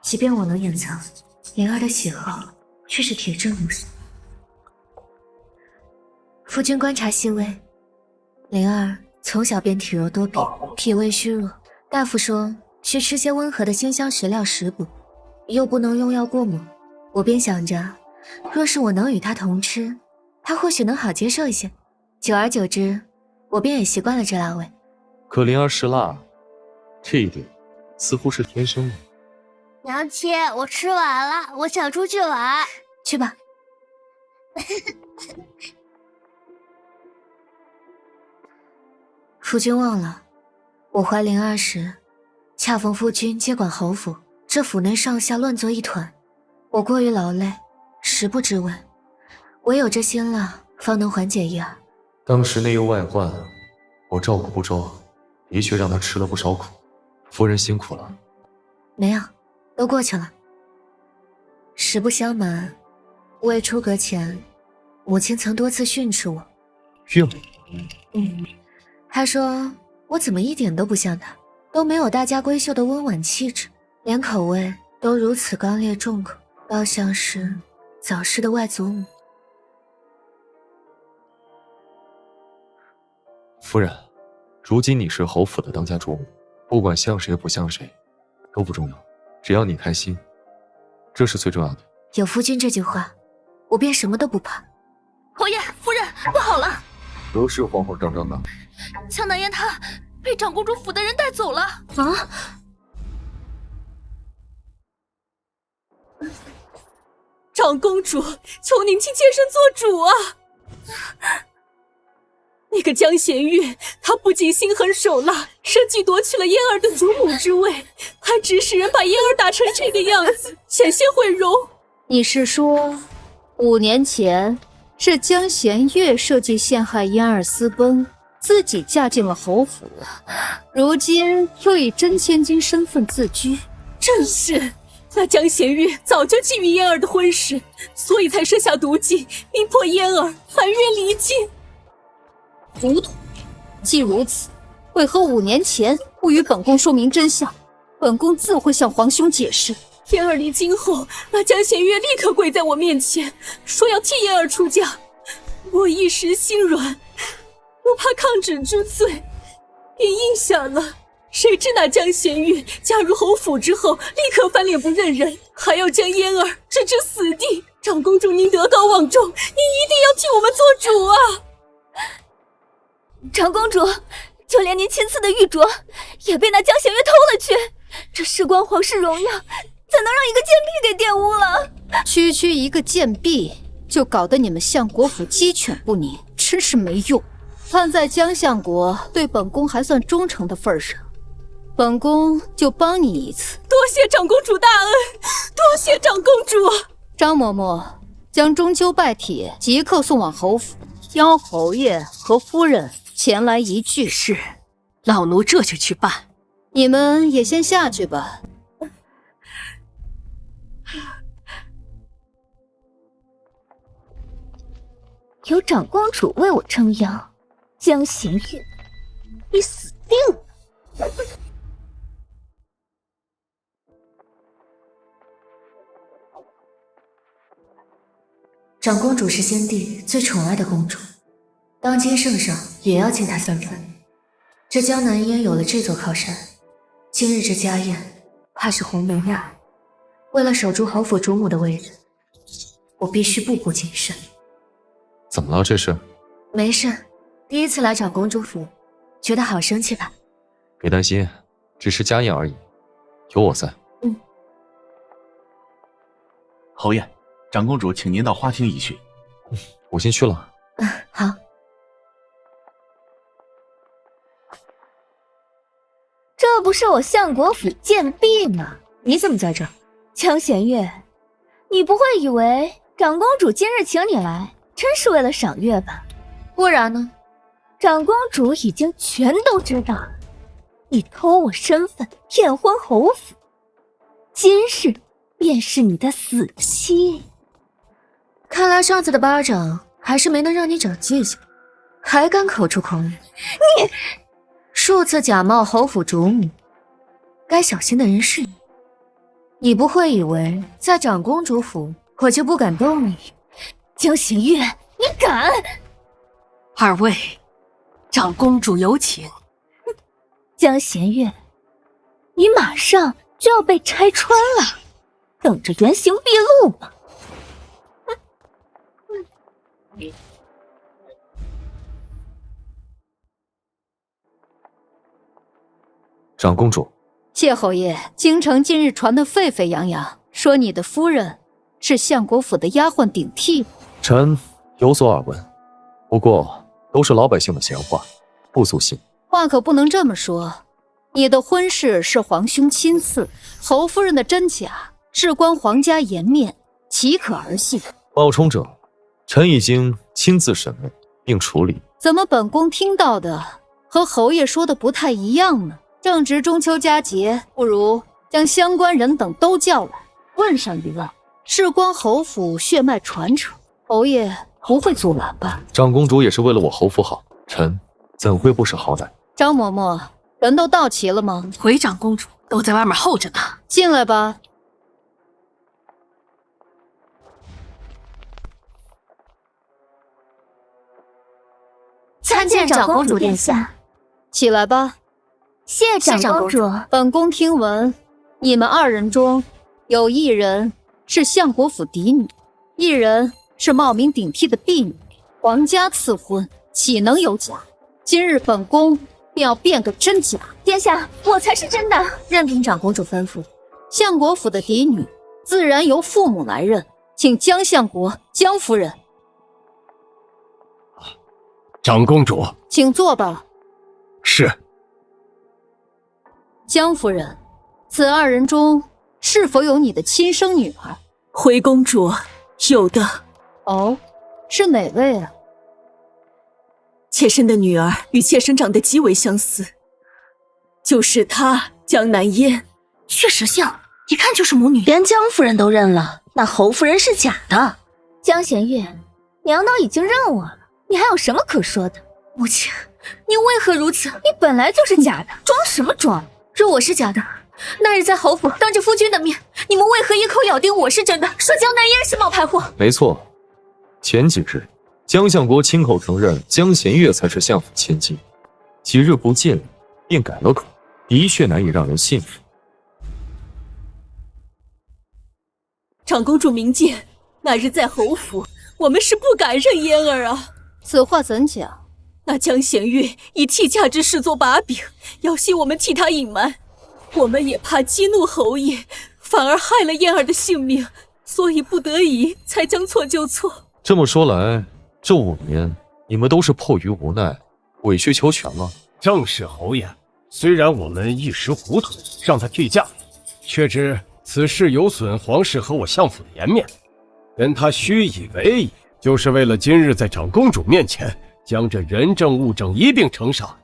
即便我能掩藏，灵儿的喜好却是铁证如山。夫君观察细微，灵儿从小便体弱多病，脾胃虚弱，大夫说需吃些温和的辛香食料食补，又不能用药过猛。我便想着，若是我能与他同吃，他或许能好接受一些。久而久之，我便也习惯了这辣味。可灵儿嗜辣，这一点似乎是天生的。娘亲，我吃完了，我想出去玩。去吧。夫君忘了，我怀灵儿时，恰逢夫君接管侯府，这府内上下乱作一团，我过于劳累，食不知味，唯有这辛辣方能缓解一二。当时内忧外患，我照顾不周，的确让他吃了不少苦。夫人辛苦了。没有，都过去了。实不相瞒，未出阁前，母亲曾多次训斥我。岳母？她说我怎么一点都不像她，都没有大家闺秀的温婉气质，连口味都如此刚烈重口，倒像是早逝的外祖母。夫人，如今你是侯府的当家主母，不管像谁不像谁都不重要，只要你开心，这是最重要的。有夫君这句话，我便什么都不怕。侯爷，夫人，不好了！何事慌慌张张的？江南烟她被长公主府的人带走了。啊！长公主，求您请妾身做主啊！那个江贤玉，他不仅心狠手辣，设计夺取了嫣儿的主母之位，还指使人把嫣儿打成这个样子，险些毁容。你是说，5年前是江贤月设计陷害嫣儿私奔，自己嫁进了侯府，如今又以真千金身份自居？正是。那江贤玉早就觊觎嫣儿的婚事，所以才设下毒计，逼迫嫣儿含冤离京。糊涂！既如此，为何5年前不与本宫说明真相？本宫自会向皇兄解释。嫣儿离京后，那江贤月立刻跪在我面前，说要替嫣儿出嫁。我一时心软，不怕抗旨之罪，便应下了。谁知那江贤玉加入侯府之后，立刻翻脸不认人，还要将嫣儿置之死地。长公主，您德高望重，您一定要替我们做主啊！长公主，就连您亲赐的玉镯也被那江贤月偷了去，这事关皇室荣耀，怎能让一个贱婢给玷污了？区区一个贱婢，就搞得你们相国府鸡犬不宁，真是没用。看在江相国对本宫还算忠诚的份上，本宫就帮你一次。多谢长公主大恩，多谢长公主。张嬷嬷，将中秋拜帖即刻送往侯府，邀侯爷和夫人前来一聚。是，老奴这就去办。你们也先下去吧。有长公主为我撑腰，江贤月，你死定了！长公主是先帝最宠爱的公主，当今圣上也要敬她三分。这江南烟有了这座靠山，今日这家宴怕是鸿门呀。为了守住侯府主母的位子，我必须步步谨慎。怎么了？这是？没事，第一次来长公主府，觉得好生气吧？别担心，只是家宴而已，有我在。侯爷，长公主请您到花厅一叙。我先去了。好。这不是我相国府贱婢吗？你怎么在这儿？江贤月，你不会以为长公主今日请你来，真是为了赏月吧？不然呢？长公主已经全都知道了，你偷我身份骗婚侯府，今日便是你的死期。看来上次的巴掌还是没能让你长记性，还敢口出狂言。你数次假冒侯府主母，该小心的人是你。你不会以为在长公主府我就不敢动你？江贤月，你敢！二位，长公主有请。江贤月，你马上就要被拆穿了，等着原形毕露吧。长公主，谢侯爷，京城近日传得沸沸扬扬，说你的夫人是相国府的丫鬟顶替。臣有所耳闻，不过都是老百姓的闲话，不足信。话可不能这么说，你的婚事是皇兄亲赐，侯夫人的真假事关皇家颜面，岂可儿戏？冒充者，臣已经亲自审问并处理。怎么本宫听到的和侯爷说的不太一样呢？正值中秋佳节，不如将相关人等都叫来，问上一问，事关侯府血脉传承，侯爷不会阻拦吧？长公主也是为了我侯府好，臣怎会不识好歹？张嬷嬷，人都到齐了吗？回长公主都在外面候着呢，进来吧。参见长公主殿下。起来吧。谢长公主。本宫听闻，你们二人中有一人是相国府嫡女，一人是冒名顶替的婢女，皇家赐婚，岂能有假？今日本宫便要辨个真假。殿下，我才是真的。任凭长公主吩咐。相国府的嫡女自然由父母来认，请江相国、江夫人。长公主，请坐吧。是。江夫人，此二人中是否有你的亲生女儿？回公主，有的。哦，是哪位啊？妾身的女儿与妾身长得极为相似，就是她江南烟。确实像，一看就是母女。连江夫人都认了，那侯夫人是假的。江贤月，娘都已经认我了，你还有什么可说的？母亲，你为何如此？你本来就是假的，装什么装？若我是假的，那日在侯府当着夫君的面，你们为何一口咬定我是真的，说江南烟是冒牌货？没错，前几日江相国亲口承认江贤月才是相府千金，几日不见便改了口。的确难以让人信服。长公主明鉴，那日在侯府，我们是不敢认嫣儿啊。此话怎讲？那江弦月以替嫁之事做把柄，要挟我们替他隐瞒，我们也怕激怒侯爷，反而害了嫣儿的性命，所以不得已才将错就错。这么说来，这5年你们都是迫于无奈，委曲求全了。正是侯爷，虽然我们一时糊涂让他替嫁，却知此事有损皇室和我相府的颜面，跟他虚以为矣，就是为了今日在长公主面前将这人证物证一并呈上，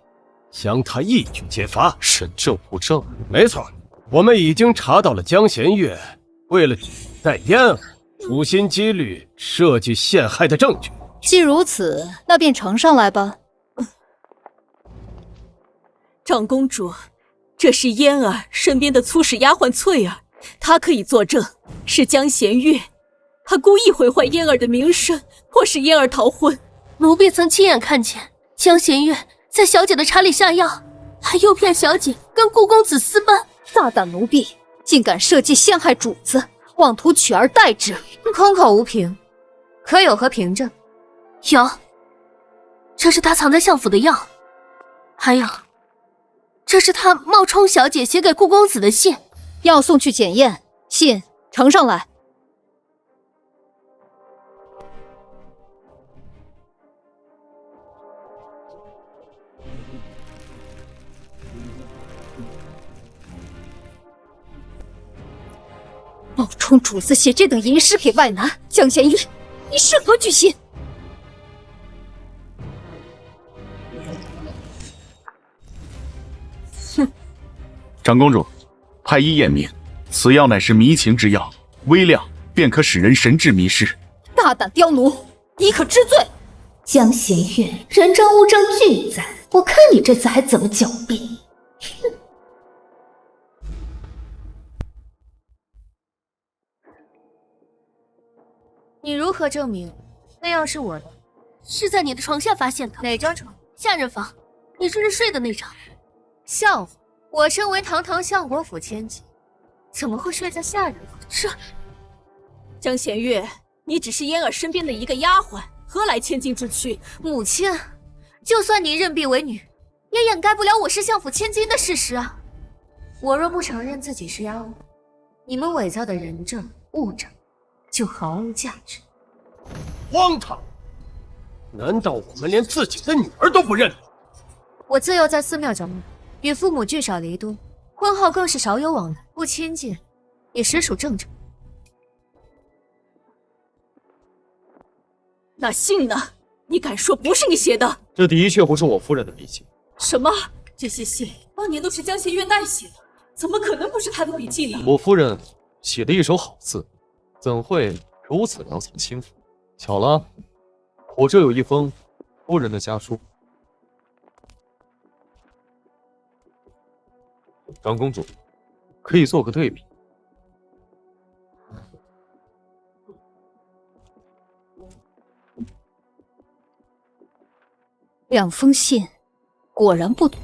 将他一举揭发。人证物证？没错，我们已经查到了江弦月为了带嫣儿，处心积虑设计陷害的证据。既如此，那便呈上来吧。长公主，这是嫣儿身边的粗使丫鬟翠儿，她可以作证，是江弦月，她故意毁坏嫣儿的名声，迫使嫣儿逃婚。奴婢曾亲眼看见江弦月在小姐的茶里下药，还诱骗小姐跟顾公子私奔。大胆奴婢，竟敢设计陷害主子，妄图取而代之，空口无凭，可有何凭证？有，这是他藏在相府的药，还有，这是他冒充小姐写给顾公子的信。要送去检验，信呈上来。冒充主子写这等淫诗给外男，江弦月，你是何居心？长公主，太医验明，此药乃是迷情之药，微量便可使人神志迷失。大胆刁奴，你可知罪？江弦月，人证物证俱在，我看你这次还怎么狡辩！哼！你如何证明那药是我的？是在你的床下发现的。哪张床？下人房，你这是睡的那张。笑话！我身为堂堂相国府千金，怎么会睡在下人房？是江弦月，你只是嫣儿身边的一个丫鬟，何来千金之躯？母亲，就算你认婢为女，也掩盖不了我是相府千金的事实啊！我若不承认自己是丫鬟，你们伪造的人证物证就毫无价值。荒唐！难道我们连自己的女儿都不认了？我自幼在寺庙长大，与父母聚少离多，婚后更是少有往来，不亲近也实属正常。那信呢？你敢说不是你写的？这的确不是我夫人的笔迹。什么？这些信当年都是江弦月代写的，怎么可能不是她的笔迹呢？我夫人写的一手好字，怎会如此良藏心腹？巧了，我这有一封夫人的家书。长公主，可以做个对比。两封信，果然不同。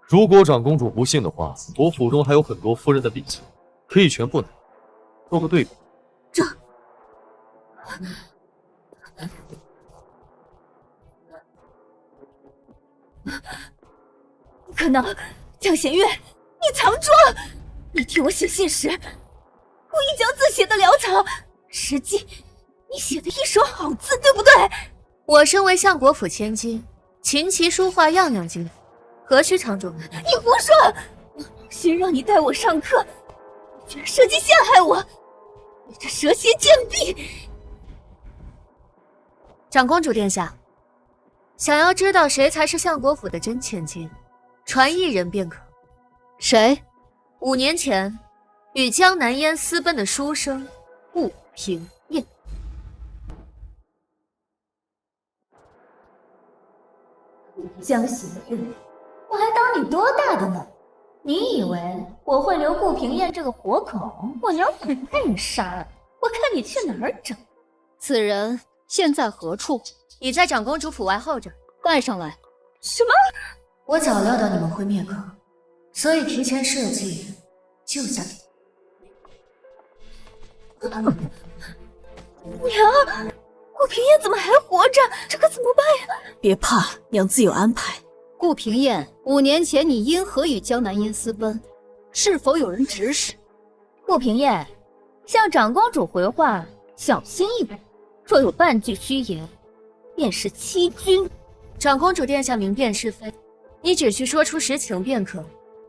如果长公主不信的话，我府中还有很多夫人的笔记，可以全部拿，做个对比。这不可能！江弦月，你藏拙！你替我写信时，故意将字写得潦草，实际你写的一手好字，对不对？我身为相国府千金，琴棋书画样样精通，何须藏拙？你胡说！心让你带我上课，居然设计陷害我！你这蛇蝎贱婢！长公主殿下，想要知道谁才是相国府的真千金，传一人便可。谁？5年前与江南烟私奔的书生顾平燕。江弦月，我还当你多大的呢？你以为我会留顾平燕这个活口？我娘很怕你杀了，我看你去哪儿整。此人现在何处？已在长公主府外候着。带上来。什么？我早料到你们会灭口，所以提前设计救下你。娘，顾平燕怎么还活着？这可怎么办呀？别怕，娘自有安排。顾平燕，5年前你因何与江南烟私奔？是否有人指使？顾平燕，向长公主回话，小心一点，若有半句虚言，便是欺君。长公主殿下明辨是非，你只需说出实情便可。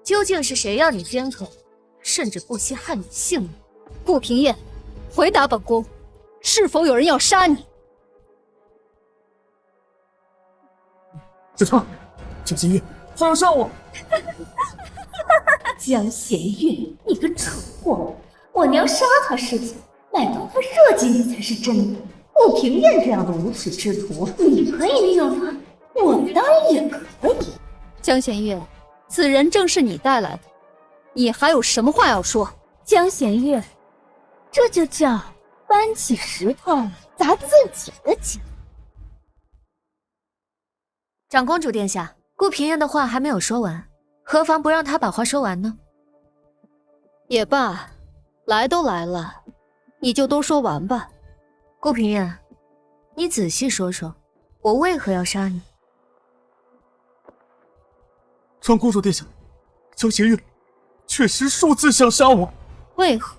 究竟是谁要你奸口，甚至不惜害你性命？顾平燕，回答本宫，是否有人要杀你？是他，江心月，他要杀我！江弦月，你个蠢货！我娘杀他是假，乃刀锋射击你才是真的。顾平燕这样的无耻之徒，你可以利用他，我当然也可以。江弦月，此人正是你带来的，你还有什么话要说？江弦月，这就叫搬起石头砸自己的脚。长公主殿下，顾平燕的话还没有说完，何妨不让她把话说完呢？也罢，来都来了，你就都说完吧。顾平燕，你仔细说说，我为何要杀你？长公主殿下，江弦月确实数次想杀我。为何？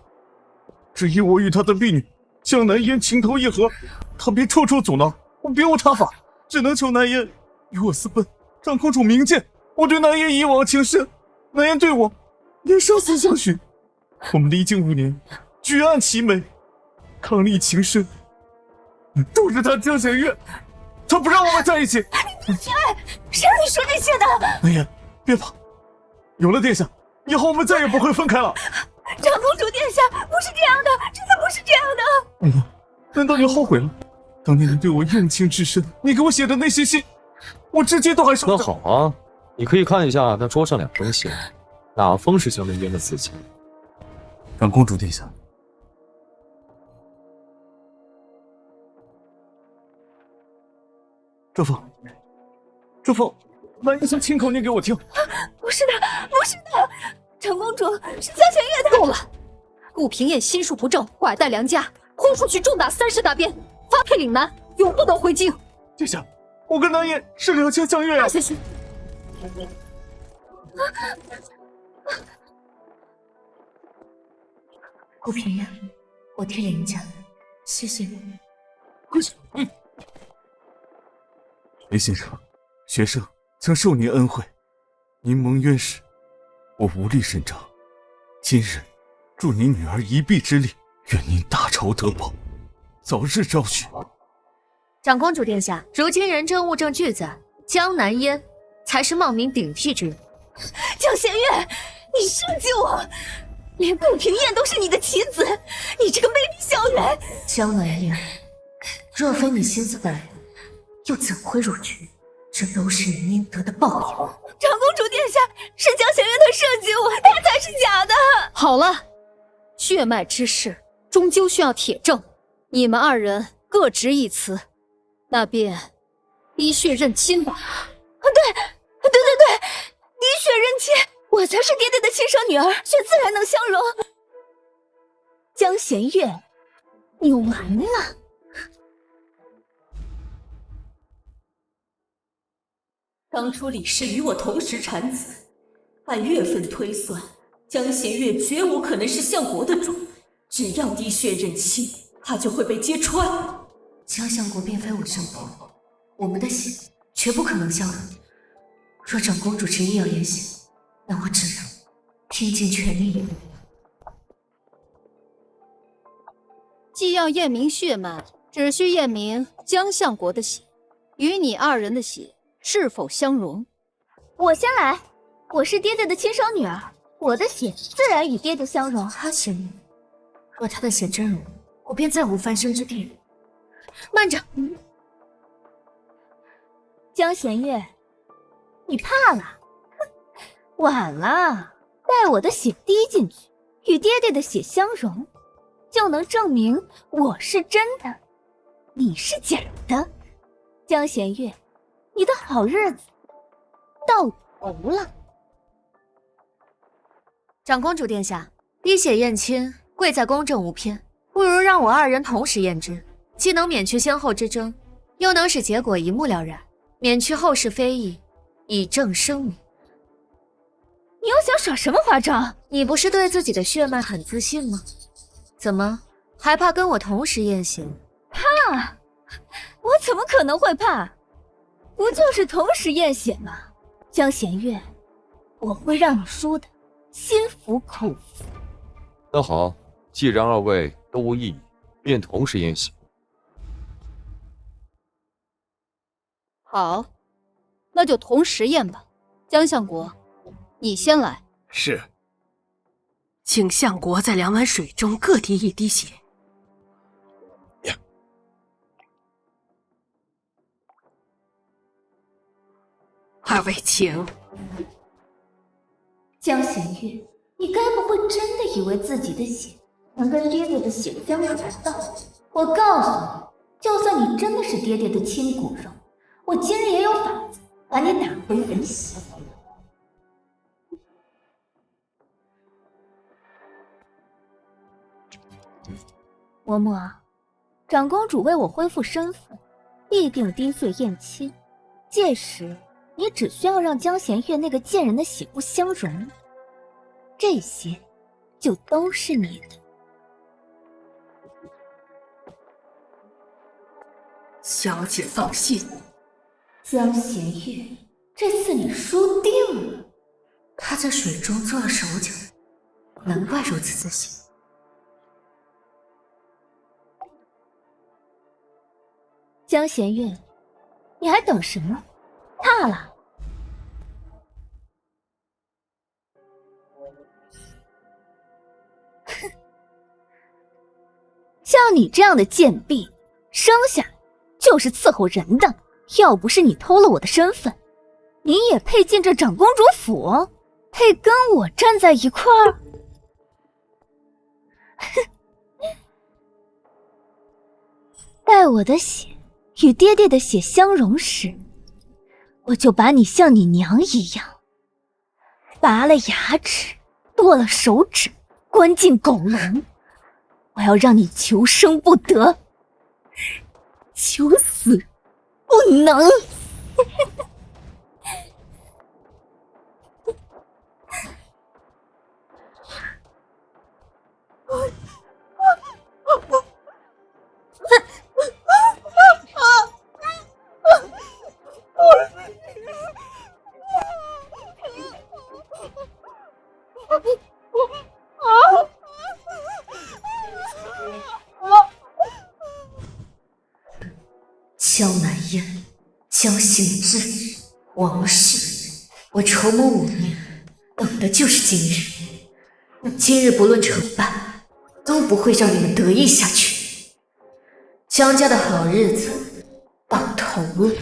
只因我与他的婢女江南烟情投意合，他便处处阻挠，我别无他法，只能求南烟与我私奔。长公主明鉴，我对南烟一往情深，南烟对我也生死相许。我们历经5年，举案齐眉，伉俪情深，都是他江弦月，他不让我们在一起。你闭嘴！谁让你说这些的？南烟，别怕，有了殿下，以后我们再也不会分开了。长公主殿下，不是这样的，真的不是这样的。娘，难道你后悔了？当年你对我用情至深，你给我写的那些信，我至今都还收着。那好啊，你可以看一下那桌上2封信，哪封是江南烟的私信？长公主殿下，这封，南烟想亲口念给我听。不是的，不是的，长公主是江弦月的。够了！顾平燕心术不正，拐带良家，轰出去重打30大鞭，发配岭南，永不得回京。殿下，我跟南烟是两情相悦啊！谢谢。顾平燕，我替林家，谢谢你。林先生，学生曾受您恩惠，您蒙冤时，我无力伸张。今日助您女儿一臂之力，愿您大仇得报，早日昭雪。长公主殿下，如今人证物证俱在，江南烟才是冒名顶替之人。江弦月，你设计我，连顾平燕都是你的棋子，你这个魅力校园。江南烟，若非你心思歹毒，又怎会入局？这都是你应得的报应。长公主殿下，是江弦月他设计我，他才是假的。好了，血脉之事终究需要铁证，你们2人各执一词，那便滴血认亲吧。对，滴血认亲，我才是爹爹的亲生女儿，血自然能相容。江弦月，你完了。当初李氏与我同时产子，按月份推算，江弦月绝无可能是相国的主。只要滴血认亲，他就会被揭穿。江相国并非我生婆，我们的血绝不可能相容。若长公主执意要言行，那我只能拼尽全力以赴。既要验明血脉，只需验明江相国的血与你2人的血是否相容。我先来，我是爹爹的亲生女儿，我的血自然与爹爹相容。他血浓，若他的血真容，我便再无翻身之地。慢着，江弦月，你怕了？晚了，待我的血滴进去，与爹爹的血相融，就能证明我是真的，你是假的。江弦月，你的好日子到头了。长公主殿下，滴血验亲，贵在公正无偏，不如让我二人同时验之，既能免去先后之争，又能使结果一目了然，免去后世非议，以正声明。你又想耍什么花招？你不是对自己的血脉很自信吗？怎么还怕跟我同时验血？怕？我怎么可能会怕？不就是同时验血吗？江弦月，我会让你输的心服口服。那好，既然二位都无异议，便同时验血。好，那就同时验吧。江相国，你先来。是。请相国在2碗水中各滴1滴血。二位请。江弦月，你该不会真的以为自己的血能跟爹爹的血相融到？我告诉你，就算你真的是爹爹的亲骨肉，我今日也有法子把你打回人形。嬷嬷，长公主为我恢复身份，必定滴血验亲，届时你只需要让江弦月那个贱人的血不相容，这些就都是你的。小姐放心，江弦月，这次你输定了。他在水中做了手脚，难怪如此自信。江弦月，你还等什么？怕了？哼！像你这样的贱婢，生下来就是伺候人的。要不是你偷了我的身份，你也配进这长公主府？配跟我站在一块儿？哼！待我的血与爹爹的血相融时，我就把你像你娘一样，拔了牙齿，剁了手指，关进狗笼。我要让你求生不得，求死不能。江南烟、江行之、王氏，我筹谋5年，等的就是今日。今日不论成败，都不会让你们得意下去。江家的好日子到头了。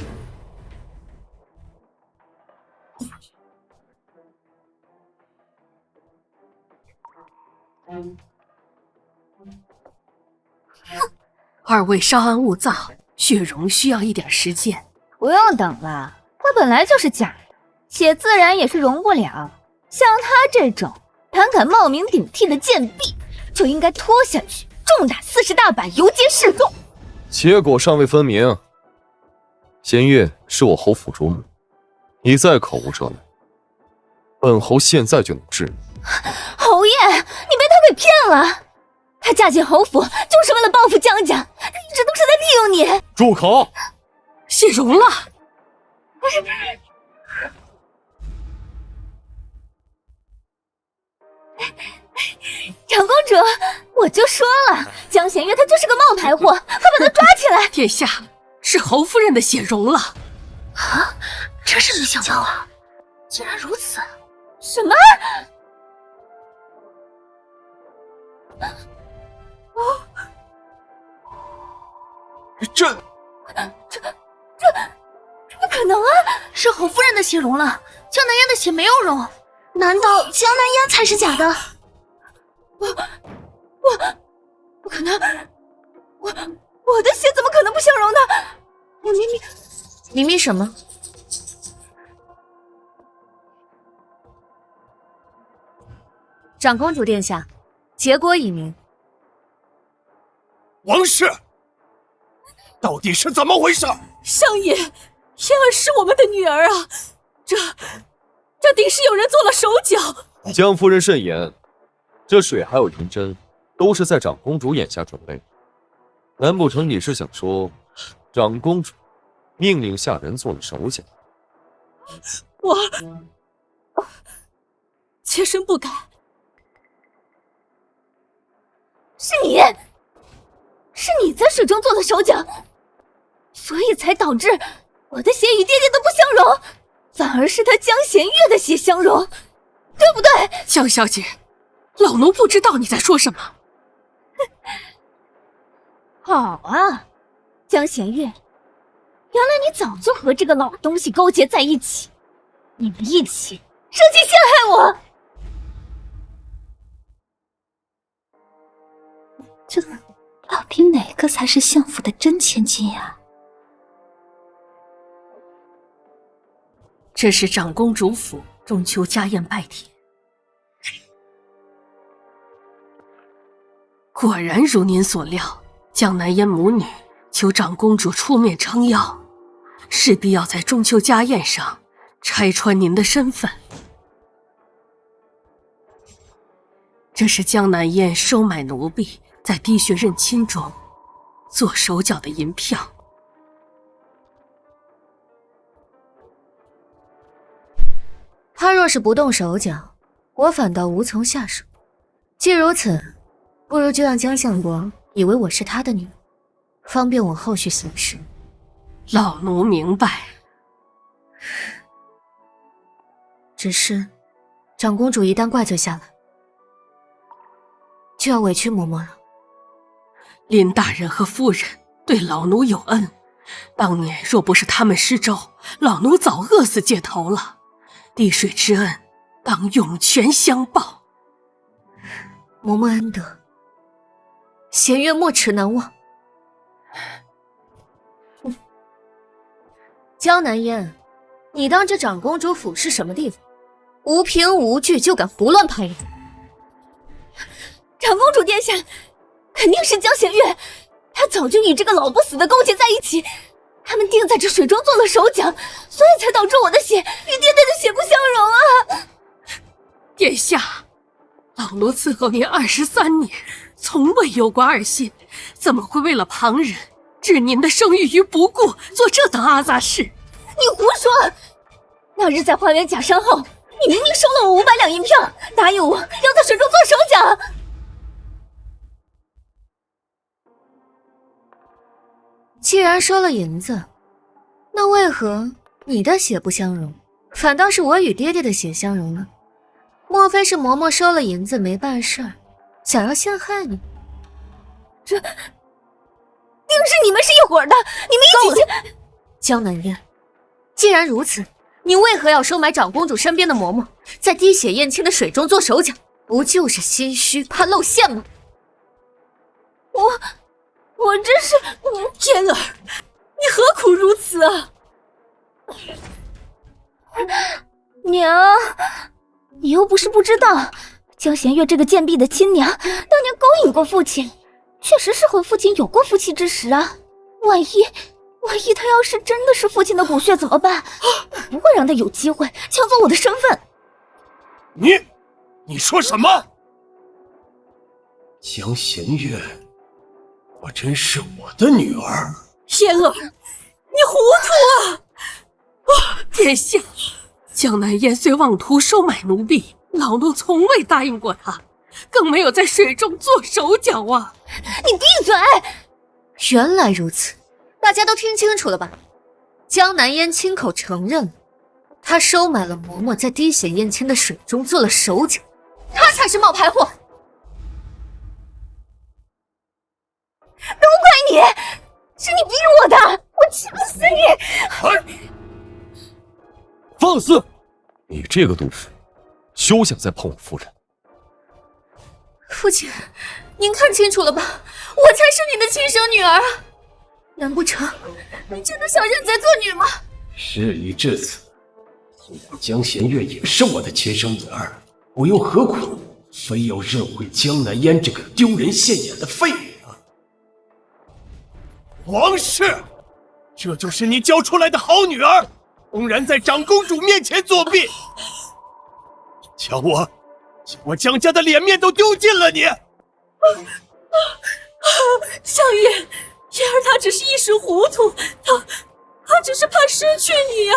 二位稍安勿躁，血容需要一点时间。不用等了，它本来就是假的，血自然也是容不了。像他这种胆敢冒名顶替的贱婢，就应该拖下去，重打40大板，游街示众。结果尚未分明。弦月是我侯府主母，你再口无遮拦，本侯现在就能治你。侯爷，你被他给骗了。她嫁进侯府就是为了报复江家，她一直都是在利用你。住口！血容了。长公主，我就说了，江弦月她就是个冒牌货，快把她抓起来！殿下，是侯夫人的血容了。啊，真是没想到啊，竟然如此！什么？这不可能啊！是侯夫人的血融了，江南烟的血没有融。难道江南烟才是假的？我不可能！我的血怎么可能不相容呢？我明明什么？长公主殿下，结果已明。王氏，到底是怎么回事？相爷，燕儿是我们的女儿啊，这定是有人做了手脚。江夫人慎言，这水还有银针，都是在长公主眼下准备。难不成你是想说，长公主命令下人做了手脚？我妾身不敢。是你在水中做的手脚，所以才导致我的血与爹爹的不相容，反而是他江弦月的血相容，对不对？江小姐，老奴不知道你在说什么。好啊，江弦月，原来你早就和这个老东西勾结在一起，你们一起设计陷害我。这到底哪个才是相府的真千金呀？这是长公主府中秋家宴拜帖。果然如您所料，江南烟母女求长公主出面撑腰，势必要在中秋家宴上拆穿您的身份。这是江南烟收买奴婢，在滴血认亲中做手脚的银票。他若是不动手脚，我反倒无从下手。既如此，不如就让江相国以为我是他的女儿，方便我后续行事。老奴明白。只是长公主一旦怪罪下来，就要委屈嬷嬷了。林大人和夫人对老奴有恩，当年若不是他们施粥，老奴早饿死街头了。滴水之恩，当涌泉相报。嬷嬷恩德，弦月没齿难忘。江南烟，你当这长公主府是什么地方？无凭无据就敢胡乱拍人？长公主殿下，肯定是江弦月，她早就与这个老不死的勾结在一起，他们定在这水中做了手脚，所以才导致我的血与爹爹的血不相容啊！殿下，老奴伺候您23年，从未有过二心，怎么会为了旁人置您的声誉于不顾，做这等阿杂事？你胡说！那日在花园假山后，你明明收了我500两银票，答应我要在水中做手脚。既然收了银子，那为何你的血不相容，反倒是我与爹爹的血相容呢？莫非是嬷嬷收了银子没办事儿，想要陷害你？这定是你们是一伙的，你们一起去。江南烟，既然如此，你为何要收买长公主身边的嬷嬷，在滴血验亲的水中做手脚？不就是心虚，怕露馅吗？我这是嫣儿，你何苦如此啊？娘，你又不是不知道，江弦月这个贱婢的亲娘，当年勾引过父亲，确实是和父亲有过夫妻之实啊。万一他要是真的是父亲的骨血怎么办？我不会让他有机会抢走我的身份。你说什么？江弦月果真是我的女儿？嫣儿，你糊涂啊！殿下，江南烟虽妄图收买奴婢，老奴从未答应过他，更没有在水中做手脚啊！你闭嘴！原来如此，大家都听清楚了吧？江南烟亲口承认了，他收买了嬷嬷，在滴血验亲的水中做了手脚，他才是冒牌货。都怪你，是你逼我的，我气不死你！放肆！你这个毒妇，休想再碰我夫人！父亲，您看清楚了吧？我才是你的亲生女儿啊！难不成你真的想认贼作女吗？事已至此，既然江弦月也是我的亲生女儿，我又何苦非要认回江南烟这个丢人现眼的废物啊！王氏，这就是你教出来的好女儿，公然在长公主面前作弊，将我江家的脸面都丢尽了你！相爷，言儿她只是一时糊涂，她只是怕失去你啊！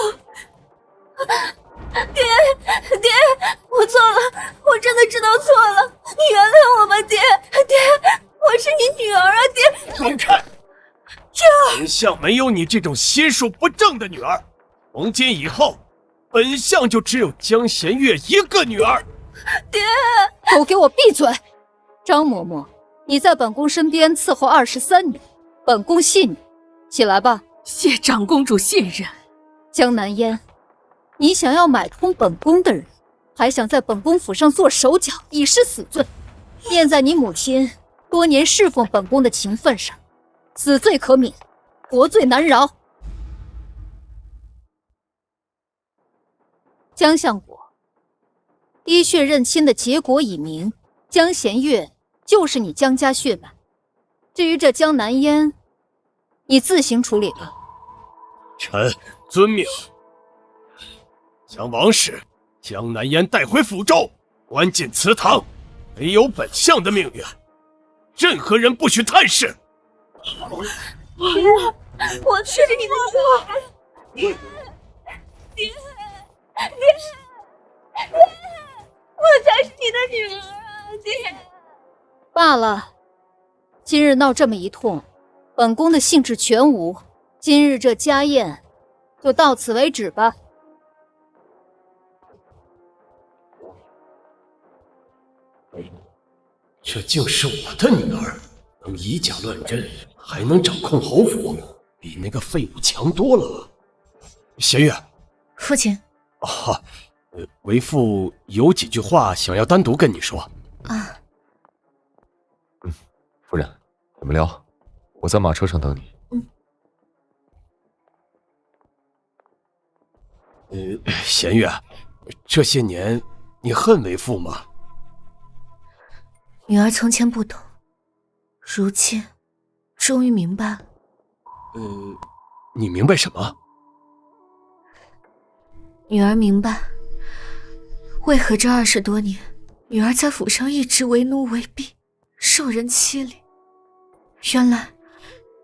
爹，我错了，我真的知道错了，你原谅我吧，爹，我是你女儿啊，爹。滚开！本相没有你这种心术不正的女儿，从今以后，本相就只有江弦月一个女儿。爹，都给我闭嘴！张嬷嬷，你在本宫身边伺候23年，本宫信你。起来吧。谢长公主信任。江南烟，你想要买通本宫的人，还想在本宫府上做手脚，以示死罪。念在你母亲多年侍奉本宫的情分上，死罪可免，活罪难饶。江相国，滴血认亲的结果已明，江弦月就是你江家血脉。至于这江南烟，你自行处理吧。臣遵命，将王氏、江南烟带回府中，关进祠堂。没有本相的命令，任何人不许探视。爹，我是你的女儿。爹，我才是你的女儿啊，爹。罢了，今日闹这么一通，本宫的兴致全无。今日这家宴就到此为止吧。这竟是我的女儿，能以假乱真，还能掌控侯府，比那个废物强多了。弦月，父亲。为父有几句话想要单独跟你说。啊。夫人，你们聊，我在马车上等你。弦月，这些年你恨为父吗？女儿从前不懂，如今终于明白了。你明白什么？女儿明白，为何这20多年，女儿在府上一直为奴为婢，受人欺凌。原来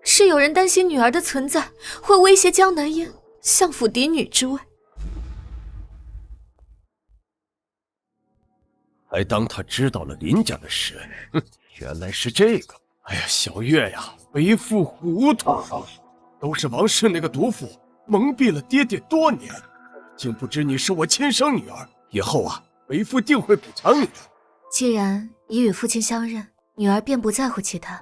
是有人担心女儿的存在会威胁江南烟相府嫡女之位。还当他知道了林家的事，原来是这个。哎呀，小月呀，为父糊涂，都是王氏那个毒妇蒙蔽了爹爹多年，竟不知你是我亲生女儿。以后啊，为父定会补偿你的。既然已与父亲相认，女儿便不在乎其他。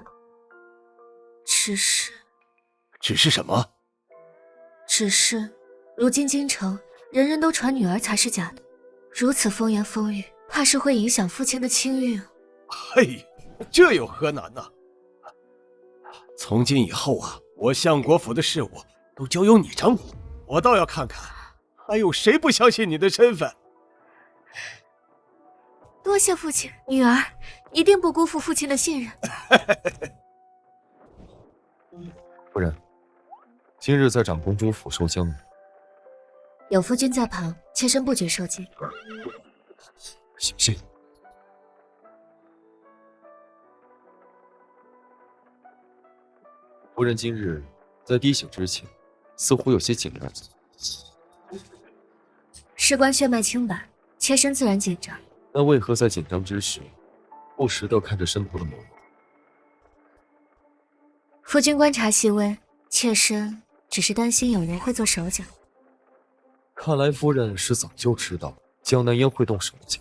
只是什么？只是如今京城人人都传女儿才是假的，如此风言风语，怕是会影响父亲的清誉。嘿，这有何难呢？从今以后啊，我相国府的事务都交由你掌管，我倒要看看还有谁不相信你的身份。多谢父亲，女儿一定不辜负父亲的信任。夫人，今日在长公主府受惊。有夫君在旁，妾身不觉受惊。小心。夫人今日在滴血之前，似乎有些紧张。事关血脉清白，妾身自然紧张。那为何在紧张之时，不时地看着身后的某人？夫君观察细微，妾身只是担心有人会做手脚。看来夫人是早就知道江南烟会动手脚。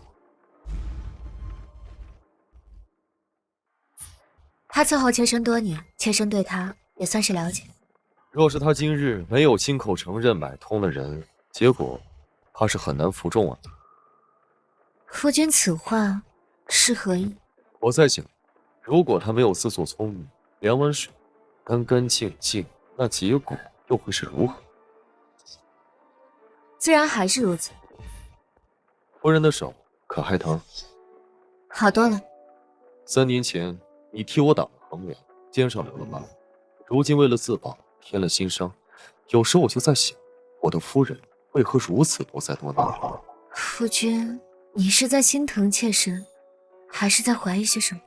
他伺候妾身多年，妾身对他也算是了解。若是他今日没有亲口承认买通了人，结果怕是很难服众啊。夫君此话是何意？我在想，如果他没有自作聪明，两碗水干干净净，那结果又会是如何？自然还是如此。夫人的手可还疼？好多了。3年前你替我打了横梁，肩上留了疤，如今为了自保添了新伤。有时我就在想，我的夫人为何如此多灾多难？夫君，你是在心疼妾身，还是在怀疑些什么？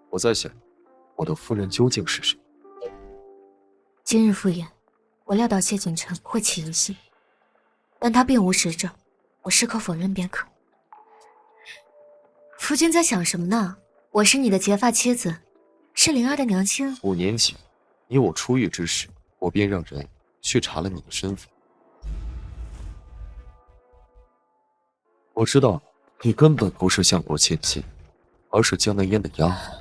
我在想，我的夫人究竟是谁？今日赴宴，我料到谢景琛会起疑心，但他并无实证，我矢口否认便可。夫君在想什么呢？我是你的结发妻子，是灵儿的娘亲。5年前，你我出狱之时，我便让人去查了你的身份。我知道你根本不是相国千金，而是江南烟的丫鬟。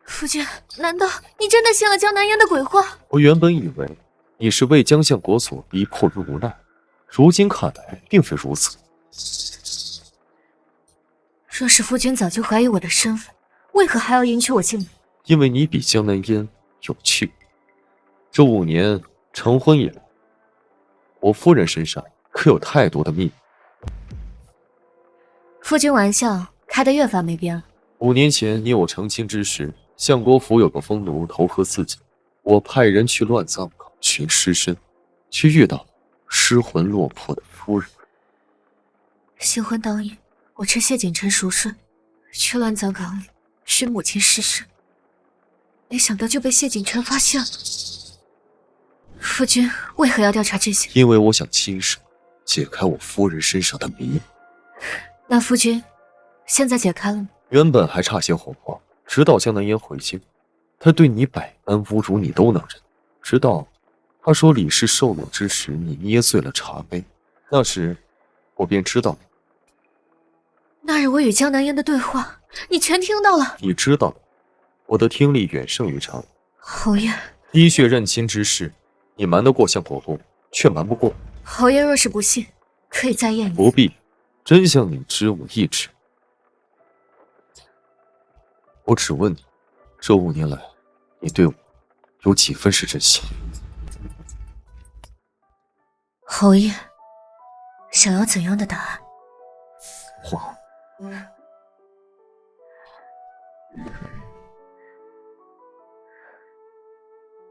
夫君，难道你真的信了江南烟的鬼话？我原本以为你是为江相国所逼，迫于无奈，如今看来并非如此。若是夫君早就怀疑我的身份，为何还要迎娶我进门？因为你比江南烟有趣。这5年成婚以来，我夫人身上可有太多的秘密。夫君玩笑开得越发没边了。5年前你我成亲之时，相国府有个疯奴投河自尽，我派人去乱葬岗寻尸身，却遇到失魂落魄的夫人。新婚当夜，我趁谢景琛熟睡，去乱葬岗里寻母亲尸身，没想到就被谢景琛发现了。夫君为何要调查这些？因为我想亲手解开我夫人身上的谜。那夫君现在解开了吗？原本还差些火候，直到江南烟回京，他对你百般侮辱，你都能忍。直到他说李氏受辱之时，你捏碎了茶杯，那时我便知道了。那日我与江南烟的对话，你全听到了。你知道的，我的听力远胜于常人。侯爷，滴血认亲之事，你瞒得过相国公，却瞒不过。侯爷若是不信，可以再验一次。不必，真相你知我亦知。我只问你，这5年来，你对我有几分是真心？侯爷，想要怎样的答案？话。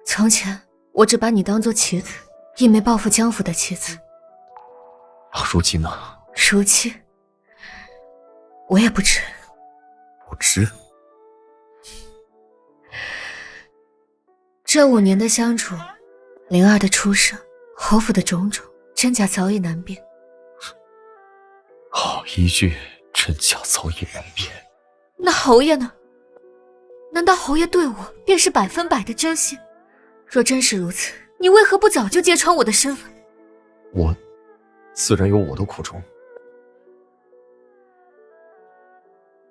从前我只把你当作棋子，一枚报复江府的棋子。如今呢？如今我也不知。不知。这5年的相处，灵儿的出生，侯府的种种，真假早已难辨。好一句真假早已难辨。那侯爷呢？难道侯爷对我便是100%的真心？若真是如此，你为何不早就揭穿我的身份？我自然有我的苦衷。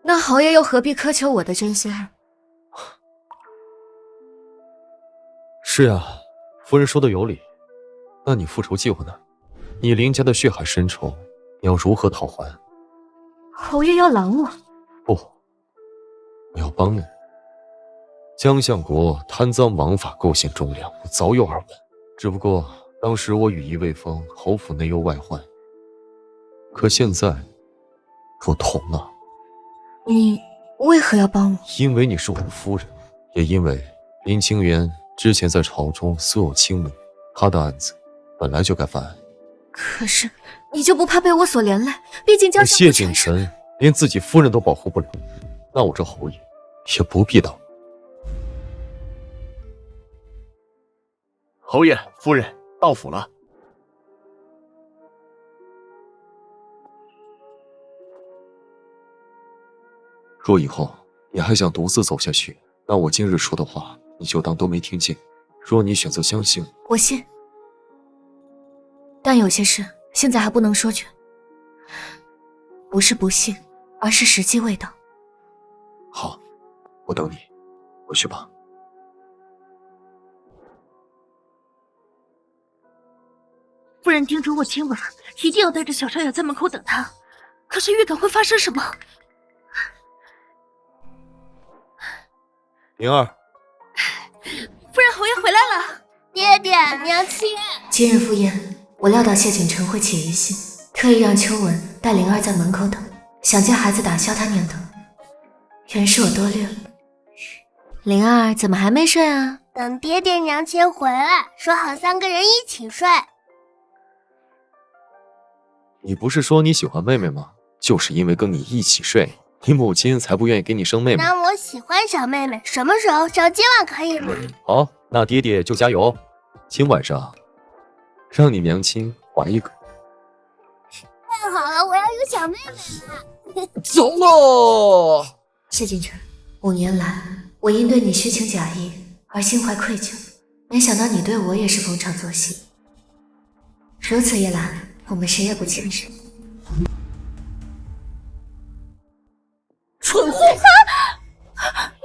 那侯爷又何必苛求我的真心呢？是啊，夫人说的有理。那你复仇计划呢？你林家的血海深仇，你要如何讨还？侯爷要拦我？不，我要帮你。江相国贪赃枉法，构陷忠良，我早有耳闻。只不过当时我羽翼未丰，侯府内忧外患。可现在不同了。你为何要帮我？因为你是我的夫人，也因为林清源之前在朝中所有亲密，他的案子本来就该翻案。可是你就不怕被我所连累？毕竟江相谢景琛连自己夫人都保护不了，那我这侯爷也不必当。侯爷夫人到府了。若以后你还想独自走下去，那我今日说的话你就当都没听见。若你选择相信，我信。但有些事现在还不能说全，不是不信，而是时机未到。好，我等你，回去吧。夫人叮嘱我今晚一定要带着小少爷在门口等他，可是预感会发生什么？灵儿，夫人侯爷回来了。爹爹，娘亲，今日赴宴，我料到谢景晨会起疑心，特意让秋文带灵儿在门口等，想借孩子打消他念头。原是我多虑了。灵儿怎么还没睡啊？等爹爹娘亲回来，说好3个人一起睡。你不是说你喜欢妹妹吗？就是因为跟你一起睡，你母亲才不愿意给你生妹妹。那我喜欢小妹妹，什么时候上今晚可以吗？好，那爹爹就加油，今晚上让你娘亲怀一个。太好了，我要有小妹妹了。走喽！谢景晨，5年来我因对你虚情假意而心怀愧疚，没想到你对我也是逢场作戏。如此一来，我们谁也不欠谁。蠢货！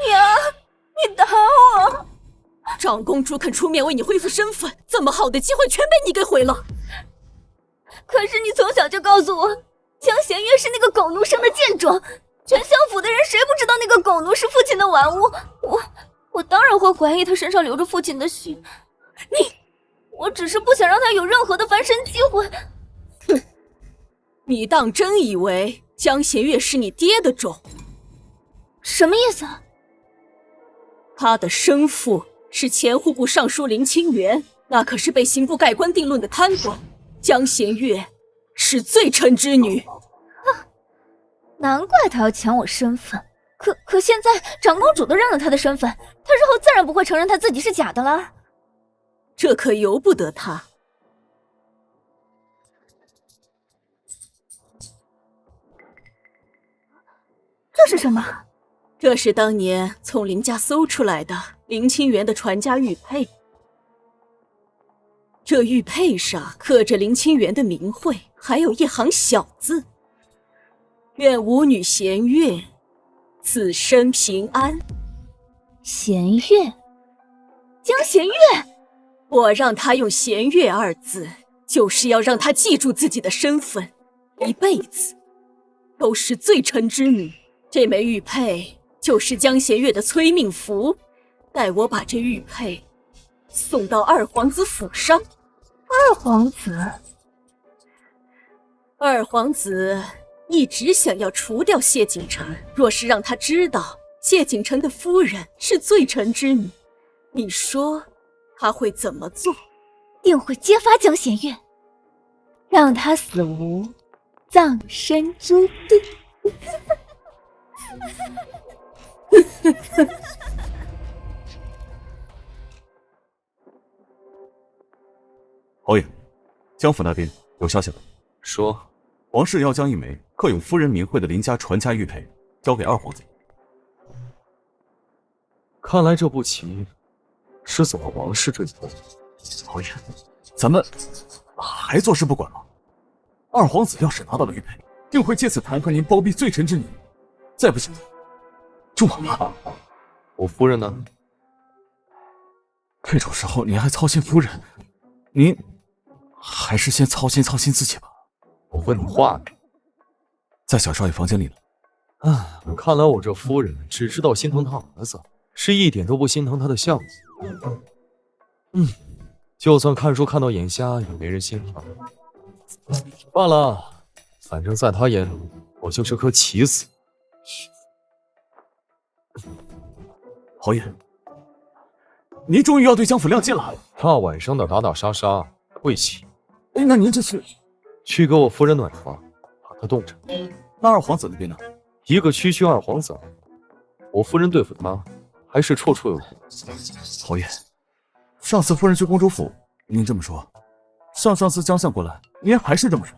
娘，你打我！长公主肯出面为你恢复身份，这么好的机会全被你给毁了。可是你从小就告诉我，江弦月是那个狗奴生的贱种，全相府的人谁不知道那个狗奴是父亲的玩物？我当然会怀疑他身上流着父亲的血。我只是不想让他有任何的翻身机会。哼，你当真以为江弦月是你爹的种？什么意思？他的生父是前户部尚书林清源，那可是被刑部盖棺定论的贪官。江弦月是罪臣之女。难怪他要抢我身份。可现在长公主都认了他的身份，他日后自然不会承认他自己是假的了。这可由不得他。这是什么？这是当年从林家搜出来的林清源的传家玉佩。这玉佩上刻着林清源的名讳，还有一行小字：愿吾女弦月此生平安。弦月，江弦月。我让他用弦月2字，就是要让他记住自己的身份，一辈子都是罪臣之女。这枚玉佩就是江弦月的催命符，待我把这玉佩送到二皇子府上。二皇子？二皇子一直想要除掉谢景城，若是让他知道谢景城的夫人是罪臣之女，你说他会怎么做？定会揭发江弦月，让他死无葬身之地。侯爷，江府那边有消息了，说王氏要将一枚刻有夫人名讳的林家传家玉佩交给二皇子。看来这步棋是走了王氏这一步。侯爷，咱们还坐视不管吗？二皇子要是拿到了玉佩，定会借此弹劾您包庇罪臣之女。再不行，就完了。我夫人呢？这种时候您还操心夫人，您还是先操心自己吧。我问你话呢，在小少爷房间里呢。看来我这夫人只知道心疼他儿子，是一点都不心疼他的相子。就算看书看到眼瞎，也没人心疼。罢了，反正在他眼里，我就是颗棋子。侯爷，您终于要对江府亮剑了。大晚上的打打杀杀，晦气。那您这是去给我夫人暖床，把她冻着。那二皇子那边呢？一个区区二皇子，我夫人对付他还是绰绰有余。侯爷，上次夫人去公主府，您这么说；上次江相过来，您还是这么说；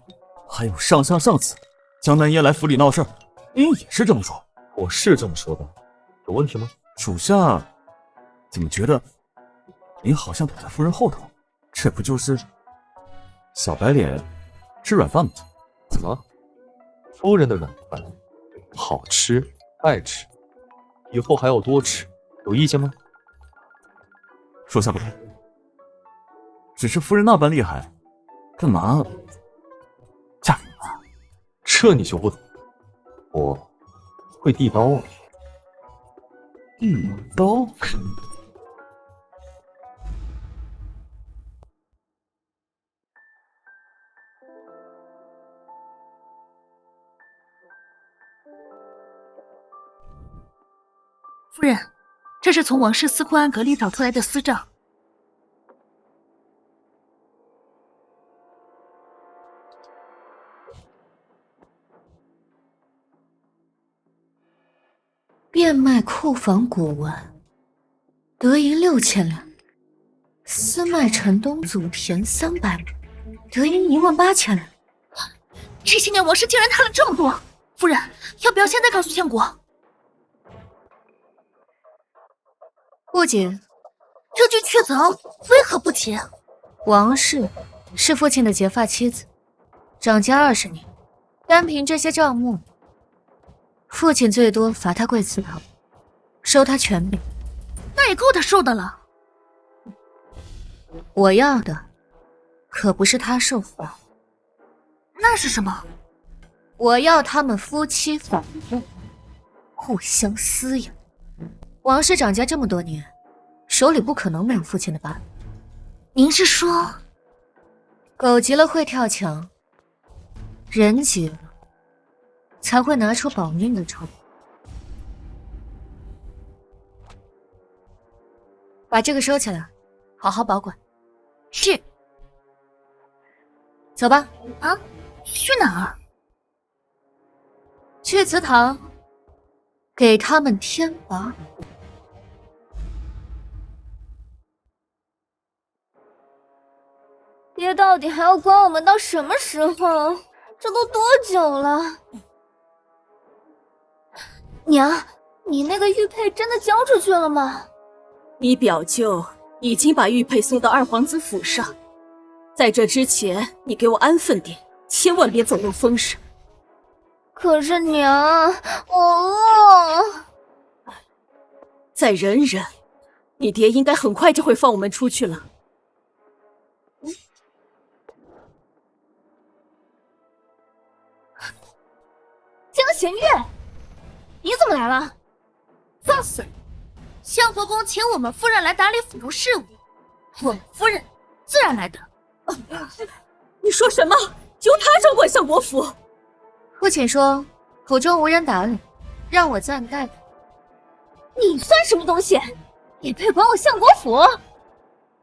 还有上次江南爷来府里闹事儿，您也是这么说。我是这么说的，有问题吗？属下怎么觉得您好像躲在夫人后头？这不就是小白脸吃软饭吗？怎么？夫人的软饭好吃，爱吃，以后还要多吃，有意见吗？属下不敢。只是夫人那般厉害，干嘛嫁给他？这你就不懂，我会递刀啊。递刀？夫人，这是从王室司库安格里找出来的私账。变卖库房古玩，得银6000两；私卖城东祖田300亩，得银18000两。这些年王室竟然贪了这么多，夫人，要不要现在告诉相国？不仅这具确凿为何不提？王氏是父亲的结发妻子，掌家20年，单凭这些账目，父亲最多罚他跪祠堂，收他全柄。那也够他受的了。我要的可不是他受罚，那是什么？我要他们夫妻反目，互相撕咬。王氏掌家这么多年，手里不可能没有父亲的疤。您是说，狗急了会跳墙，人急了才会拿出保命的筹码。把这个收起来，好好保管。是。走吧。啊？去哪儿？去祠堂，给他们添把火。爹到底还要管我们到什么时候？这都多久了？娘，你那个玉佩真的交出去了吗？你表舅已经把玉佩送到二皇子府上，在这之前，你给我安分点，千万别走漏风声。可是娘，我饿。再忍忍，你爹应该很快就会放我们出去了。江弦月，你怎么来了？放肆！相国公请我们夫人来打理府中事务，我们夫人自然来的。你说什么？由他掌管相国府？父亲说府中无人打理，让我暂代。你算什么东西？也配管我相国府？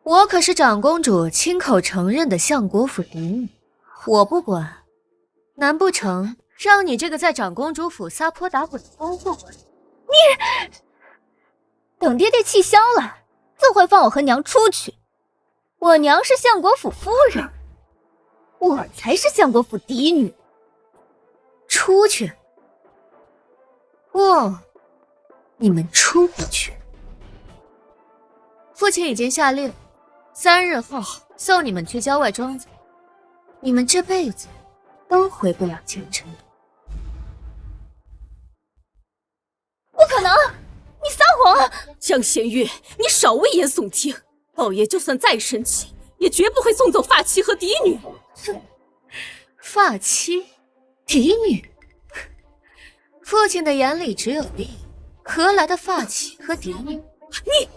我可是长公主亲口承认的相国府嫡女，我不管，难不成让你这个在长公主府撒泼打滚的疯货管？你等爹爹气消了，自会放我和娘出去。我娘是相国府夫人，我才是相国府嫡女。出去？不，你们出不去。父亲已经下令，3日后送你们去郊外庄子，你们这辈子都回不了京城。不可能！你撒谎！江弦月，你少危言耸听！老爷就算再生气，也绝不会送走发妻和嫡女。发妻、嫡女，父亲的眼里只有利，何来的发妻和嫡女？你，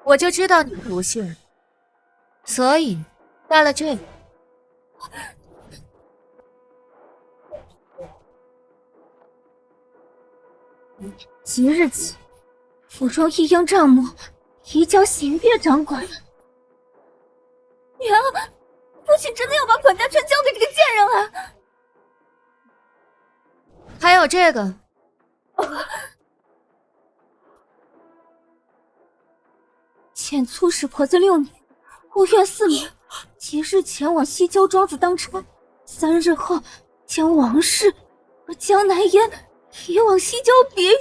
我就知道你不信，所以带了这个。即日起，府中一应账目移交弦月掌管。娘，父亲真的要把管家全交给这个贱人了？还有这个，遣粗使婆子6年，无怨4名，即日前往西郊庄子当差，3日后将王氏和江南烟移往西郊别院，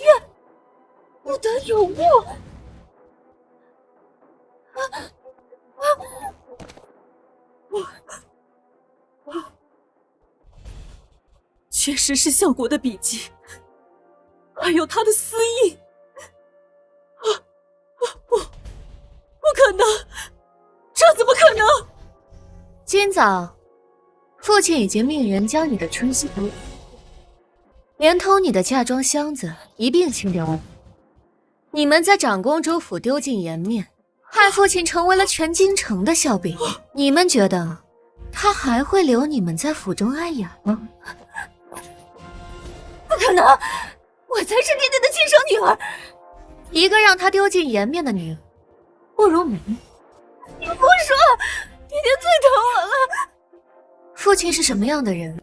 不得有误。确实是相国的笔迹，还有他的私印。不可能，这怎么可能？今早，父亲已经命人将你的春熙服，连同你的嫁妆箱子一并清掉了。你们在长公主府丢尽颜面，害父亲成为了全京城的笑柄。你们觉得他还会留你们在府中碍眼吗？不可能！我才是爹爹的亲生女儿。一个让他丢尽颜面的女儿，不如没。你不说，爹爹最疼我了。父亲是什么样的人，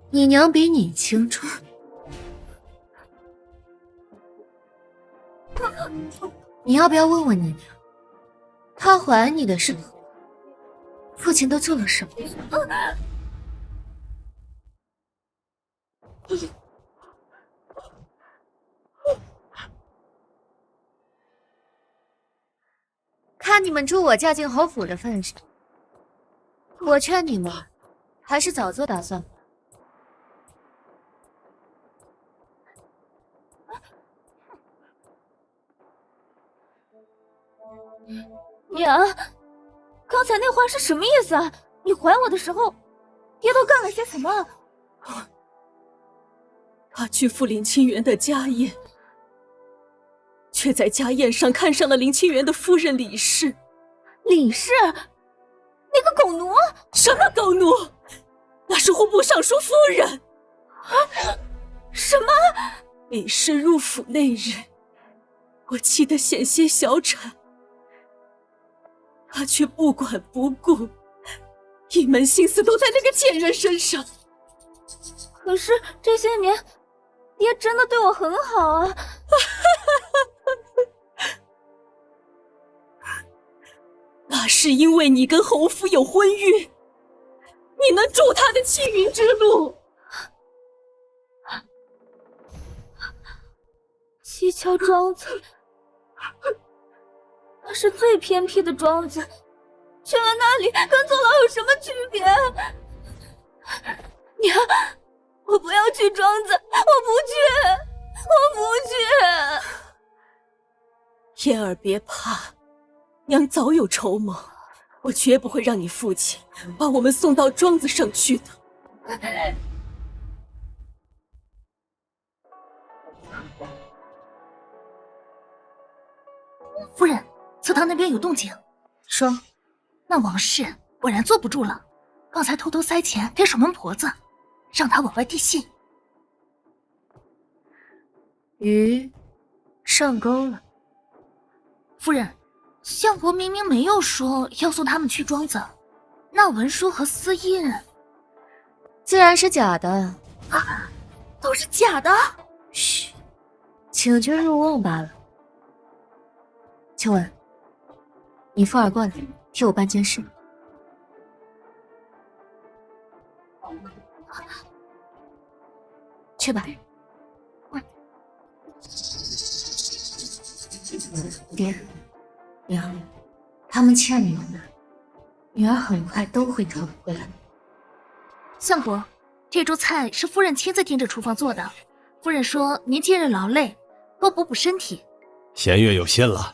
你娘比你清楚。你要不要问问你娘，她怀你的时候，父亲都做了什么？看你们助我嫁进侯府的份上，我劝你们还是早做打算吧。娘，刚才那话是什么意思啊？你怀我的时候，爹都干了些什么？他去赴林清源的家宴，却在家宴上看上了林清源的夫人李氏。李氏，那个狗奴！什么狗奴？那是户部尚书夫人。什么？李氏入府那日，我气得险些小产，他却不管不顾，一门心思都在那个贱人身上。可是这些年，爹真的对我很好啊。那是因为你跟侯府有婚约，你能助他的青云之路。七桥庄子，那是最偏僻的庄子，去了那里跟坐牢有什么区别？娘，我不要去庄子，我不去。燕儿别怕，娘早有筹谋，我绝不会让你父亲把我们送到庄子上去的。夫人，祠堂那边有动静。说，那王氏果然坐不住了，刚才偷偷塞钱给守门婆子，让她往外递信。鱼上钩了。夫人，相国明明没有说要送他们去庄子，那文书和私印自然是假的啊，都是假的。嘘，请君入瓮罢了。秋文，你扶儿过来，替我办件事。去吧。爹，娘，他们欠你们的，女儿很快都会讨回来。相国，这桌菜是夫人亲自盯着厨房做的。夫人说您今日劳累，多补补身体。弦月有心了。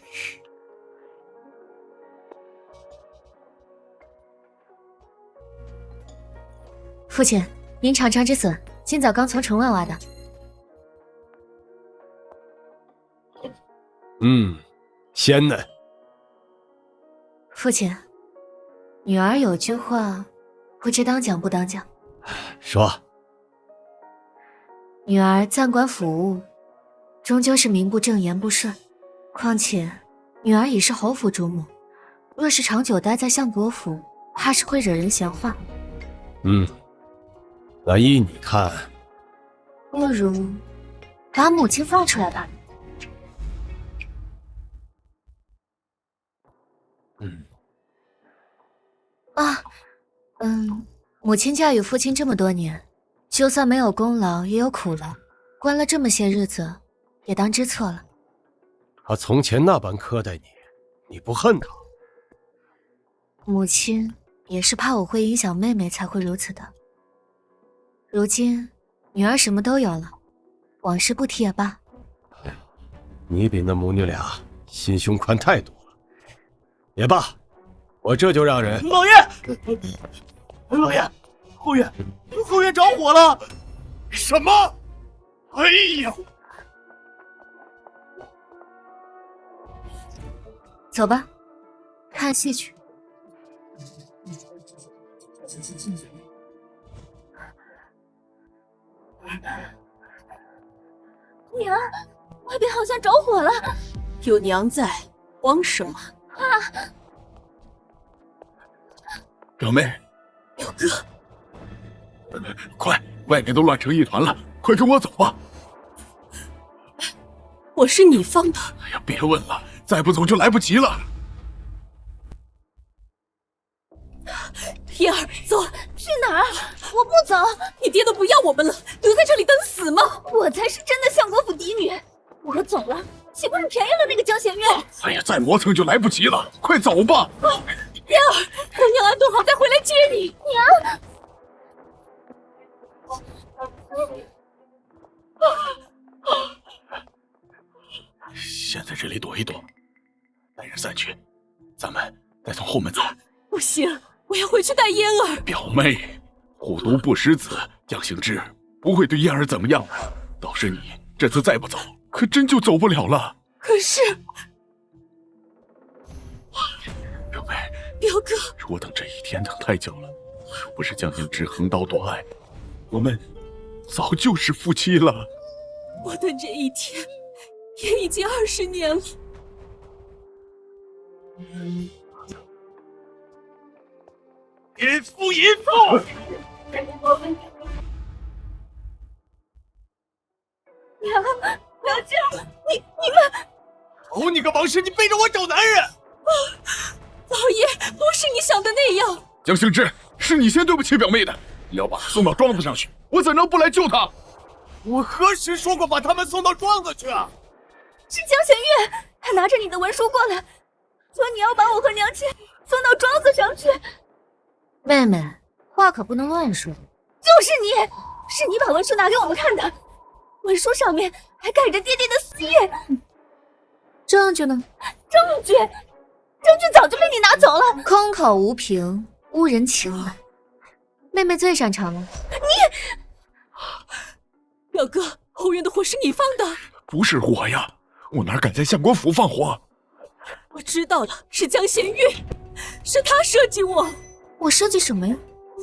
父亲，您尝尝这笋，今早刚从城外挖的。鲜嫩。父亲，女儿有句话，不知当讲不当讲。说。女儿暂管府务，终究是名不正言不顺。况且，女儿已是侯府主母，若是长久待在相国府，怕是会惹人闲话。那依你看，不如把母亲放出来吧。母亲嫁与父亲这么多年，就算没有功劳也有苦劳，关了这么些日子，也当知错了。他从前那般苛待你，你不恨他？母亲也是怕我会影响妹妹才会如此的。如今女儿什么都有了，往事不提也罢。你比那母女俩心胸宽太多了。也罢，我这就让人。老爷，老爷，后院着火了！什么？哎呀！走吧，看戏去。娘，外边好像着火了。有娘在，慌什么？表妹，表哥，快，外面都乱成一团了，快跟我走吧。我是你放的。哎呀，别问了，再不走就来不及了。燕儿，走，去哪儿？我不走，你爹都不要我们了，留在这里等死吗？我才是真的相国府嫡女，我走了，岂不是便宜了那个江弦月？哎呀，再磨蹭就来不及了，快走吧。燕儿，等娘安顿好再回来接你。娘。先在这里躲一躲，待人散去，咱们再从后门走。不行，我要回去带嫣儿。表妹，虎毒不食子，江行之不会对嫣儿怎么样的。倒是你这次再不走，可真就走不了了。可是，表妹，表哥，我等这一天等太久了。若不是江行之横刀夺爱，我们早就是夫妻了。我等这一天也已经20年了。淫妇，淫妇！娘舅，你们！哦，你个王氏，你背着我找男人！老爷，不是你想的那样。江行之，是你先对不起表妹的，你要把她送到庄子上去，我怎能不来救她？我何时说过把他们送到庄子去啊？是江弦月，他拿着你的文书过来，说你要把我和娘亲送到庄子上去。妹妹，话可不能乱说。就是你，是你把文书拿给我们看的，文书上面还盖着爹爹的死印。证据呢？证据早就被你拿走了。空口无凭，污人情来。妹妹最擅长了。你，表哥，后院的火是你放的？不是我呀，我哪敢在相国府放火？我知道了，是江弦月，是他设计我。我设计什么呀？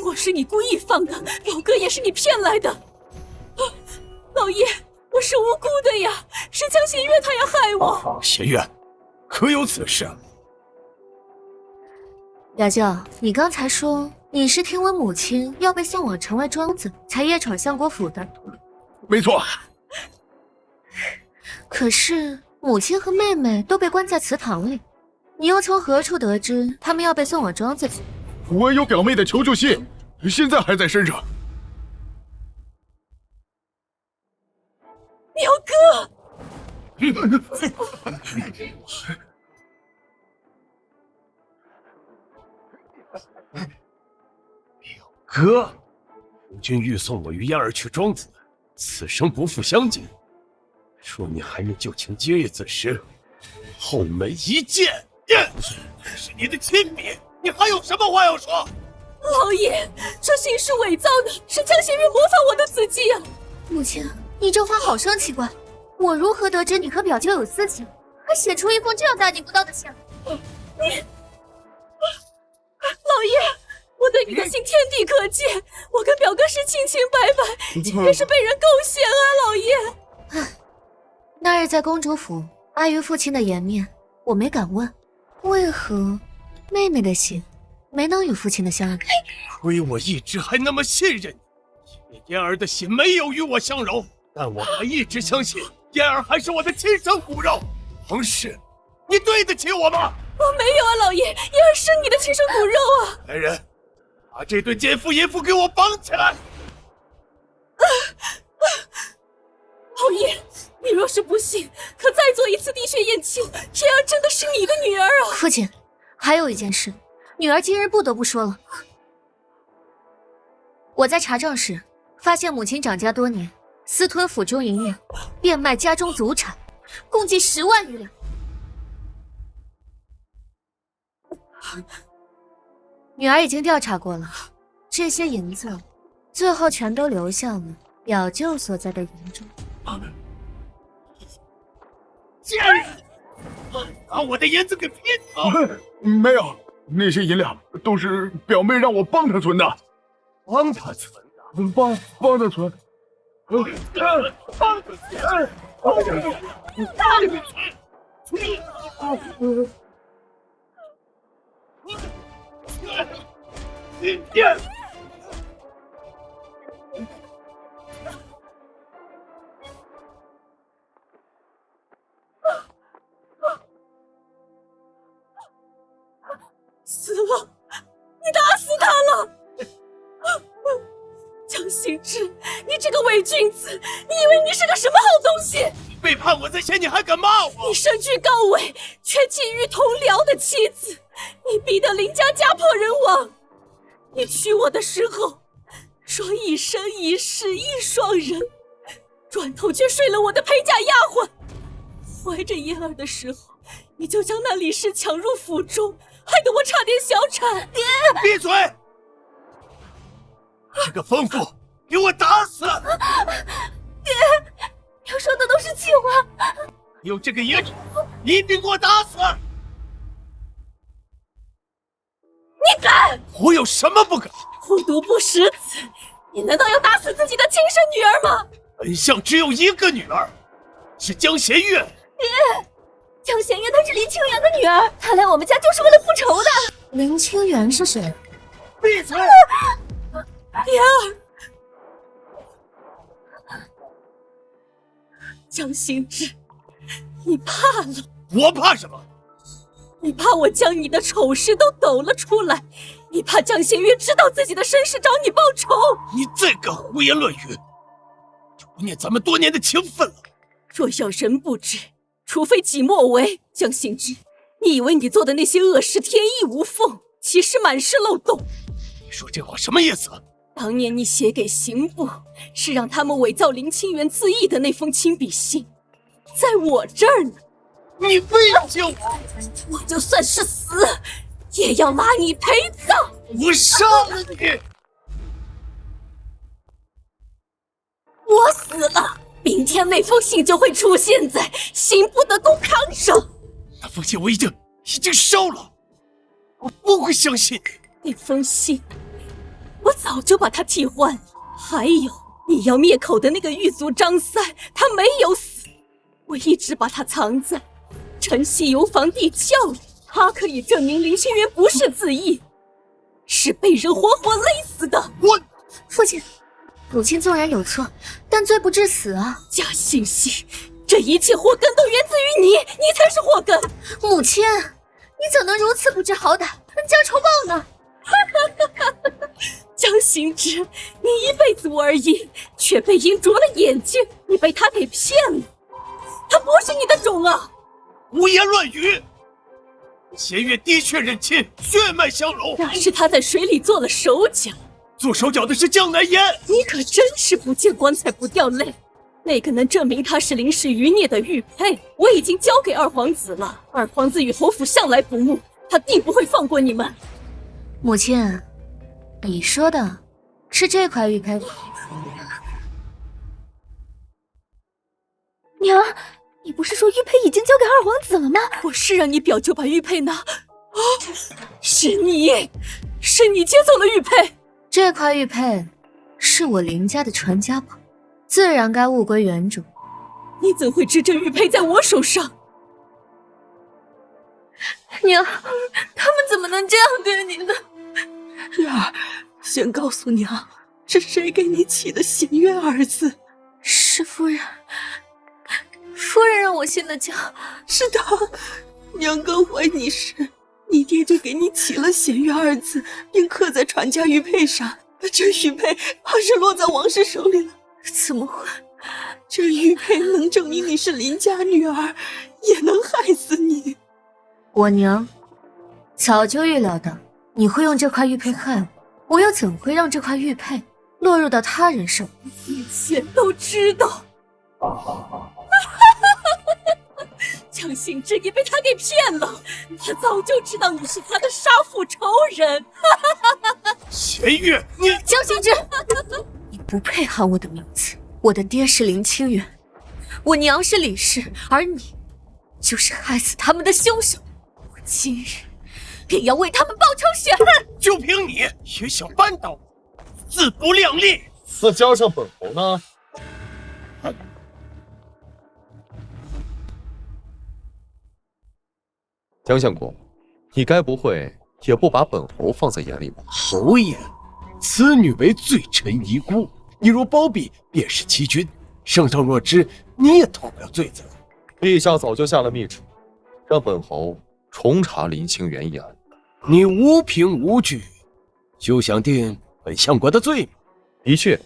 我是你故意放的，表哥也是你骗来的。老爷，我是无辜的呀，是江弦月他要害我。弦月，可有此事？表舅，你刚才说你是听闻母亲要被送往城外庄子，才夜闯相国府的。没错。可是母亲和妹妹都被关在祠堂里，你又从何处得知他们要被送往庄子去？我有表妹的求救信，现在还在身上。表哥，表哥，夫君欲送我与嫣儿去庄子，此生不复相见。若你还念旧情今日此时，后门一见，是你的亲笔，你还有什么话要说？老爷，这信是伪造的，是江弦月模仿我的字迹啊！母亲，你这话好生奇怪，我如何得知你和表舅有私情，还写出一封这样大逆不道的信？老爷，我对你的信天地可见，我跟表哥是清清白白，今天是被人构陷啊！老爷，那日在公主府，碍于父亲的颜面，我没敢问，为何妹妹的信没能与父亲的相认？亏我一直还那么信任你，因为嫣儿的心没有与我相容，但我还一直相信嫣儿还是我的亲生骨肉。王氏，你对得起我吗？我没有啊，老爷，嫣儿是你的亲生骨肉啊！来人，把这对奸夫淫妇给我绑起来！老爷，你若是不信，可再做一次滴血验亲，嫣儿真的是你的女儿啊！父亲，还有一件事，女儿今日不得不说了。我在查账时发现母亲掌家多年，私吞府中银两，变卖家中祖产，共计10万余两。女儿已经调查过了，这些银子最后全都流向了表舅所在的营中。贱人，把我的银子给骗走！没有，那些银两都是表妹让我帮她存的。帮她存的？帮她存？帮她存？死了！你打死他了！江心之，你这个伪君子，你以为你是个什么好东西？背叛我在前，你还敢骂我？你身居高位，却觊觎同僚的妻子，你逼得林家家破人亡。你娶我的时候说一生一世一双人，转头却睡了我的陪嫁丫鬟。怀着嫣儿的时候，你就将那李氏抢入府中，害得我差点小产。爹，闭嘴！这个疯妇，给我打死！爹，你说的都是气话。有这个野种，一定给我打死！你敢？我有什么不敢？虎毒不食子，你难道要打死自己的亲生女儿吗？本相只有一个女儿，是江弦月。爹，江弦月她是林清源的女儿，她来我们家就是为了复仇的。林清源是谁？闭嘴！嫣儿，江心之，你怕了？我怕什么？你怕我将你的丑事都抖了出来，你怕江弦月知道自己的身世找你报仇。你这个胡言乱语，就不念咱们多年的情分了。若要人不知，除非己莫为。江心之，你以为你做的那些恶事天衣无缝，其实满是漏洞。你说这话什么意思？当年你写给刑部，是让他们伪造林清源自缢的那封亲笔信，在我这儿呢。你非要救我，我就算是死，也要拉你陪葬。我杀了你！我死了，明天那封信就会出现在刑部的公堂上。那封信我已经烧了，我不会相信你。那封信我早就把它替换了。还有你要灭口的那个狱卒张三，他没有死，我一直把他藏在晨曦游房地窖里，他可以证明林清源不是自缢，是被人活活勒死的。父亲，母亲纵然有错，但罪不至死啊！假惺惺，这一切祸根都源自于你，你才是祸根。母亲，你怎能如此不知好歹，恩将仇报呢？江心之，你一辈子玩阴，却被阴啄了眼睛，你被他给骗了，他不是你的种啊！胡言乱语！弦月的确认亲，血脉相融。那是他在水里做了手脚，做手脚的是江南烟。你可真是不见棺材不掉泪。那个能证明他是林氏余孽的玉佩，我已经交给二皇子了。二皇子与侯府向来不睦，他定不会放过你们。母亲，你说的是这块玉佩？娘，你不是说玉佩已经交给二皇子了吗？我是让你表舅把玉佩拿。是你接走了玉佩。这块玉佩是我林家的传家宝，自然该物归原主。你怎会知这玉佩在我手上？娘，他们怎么能这样对你呢？月儿，先告诉娘，是谁给你起的弦月二字？是夫人，夫人让我信的教。是的，娘刚怀你时，你爹就给你起了弦月二字，并刻在传家玉佩上。这玉佩怕是落在王氏手里了。怎么会？这玉佩能证明你是林家女儿，也能害死你。我娘早就预料到你会用这块玉佩害我，我又怎会让这块玉佩落入到他人手里？一切都知道。江心之也被他给骗了，他早就知道你是他的杀父仇人。弦月，你江心之，你不配喊我的名字。我的爹是林清源，我娘是李氏，而你就是害死他们的凶手。我今日便要为他们报仇雪恨。就凭你也想扳倒，自不量力！再加上本侯呢？江相国，你该不会也不把本侯放在眼里吧？侯爷，此女为罪臣遗孤，你若包庇，便是欺君。圣上若知，你也脱不了罪责。陛下早就下了密旨，让本侯重查林清源一案。你无凭无据，就想定本相国的罪名？的确，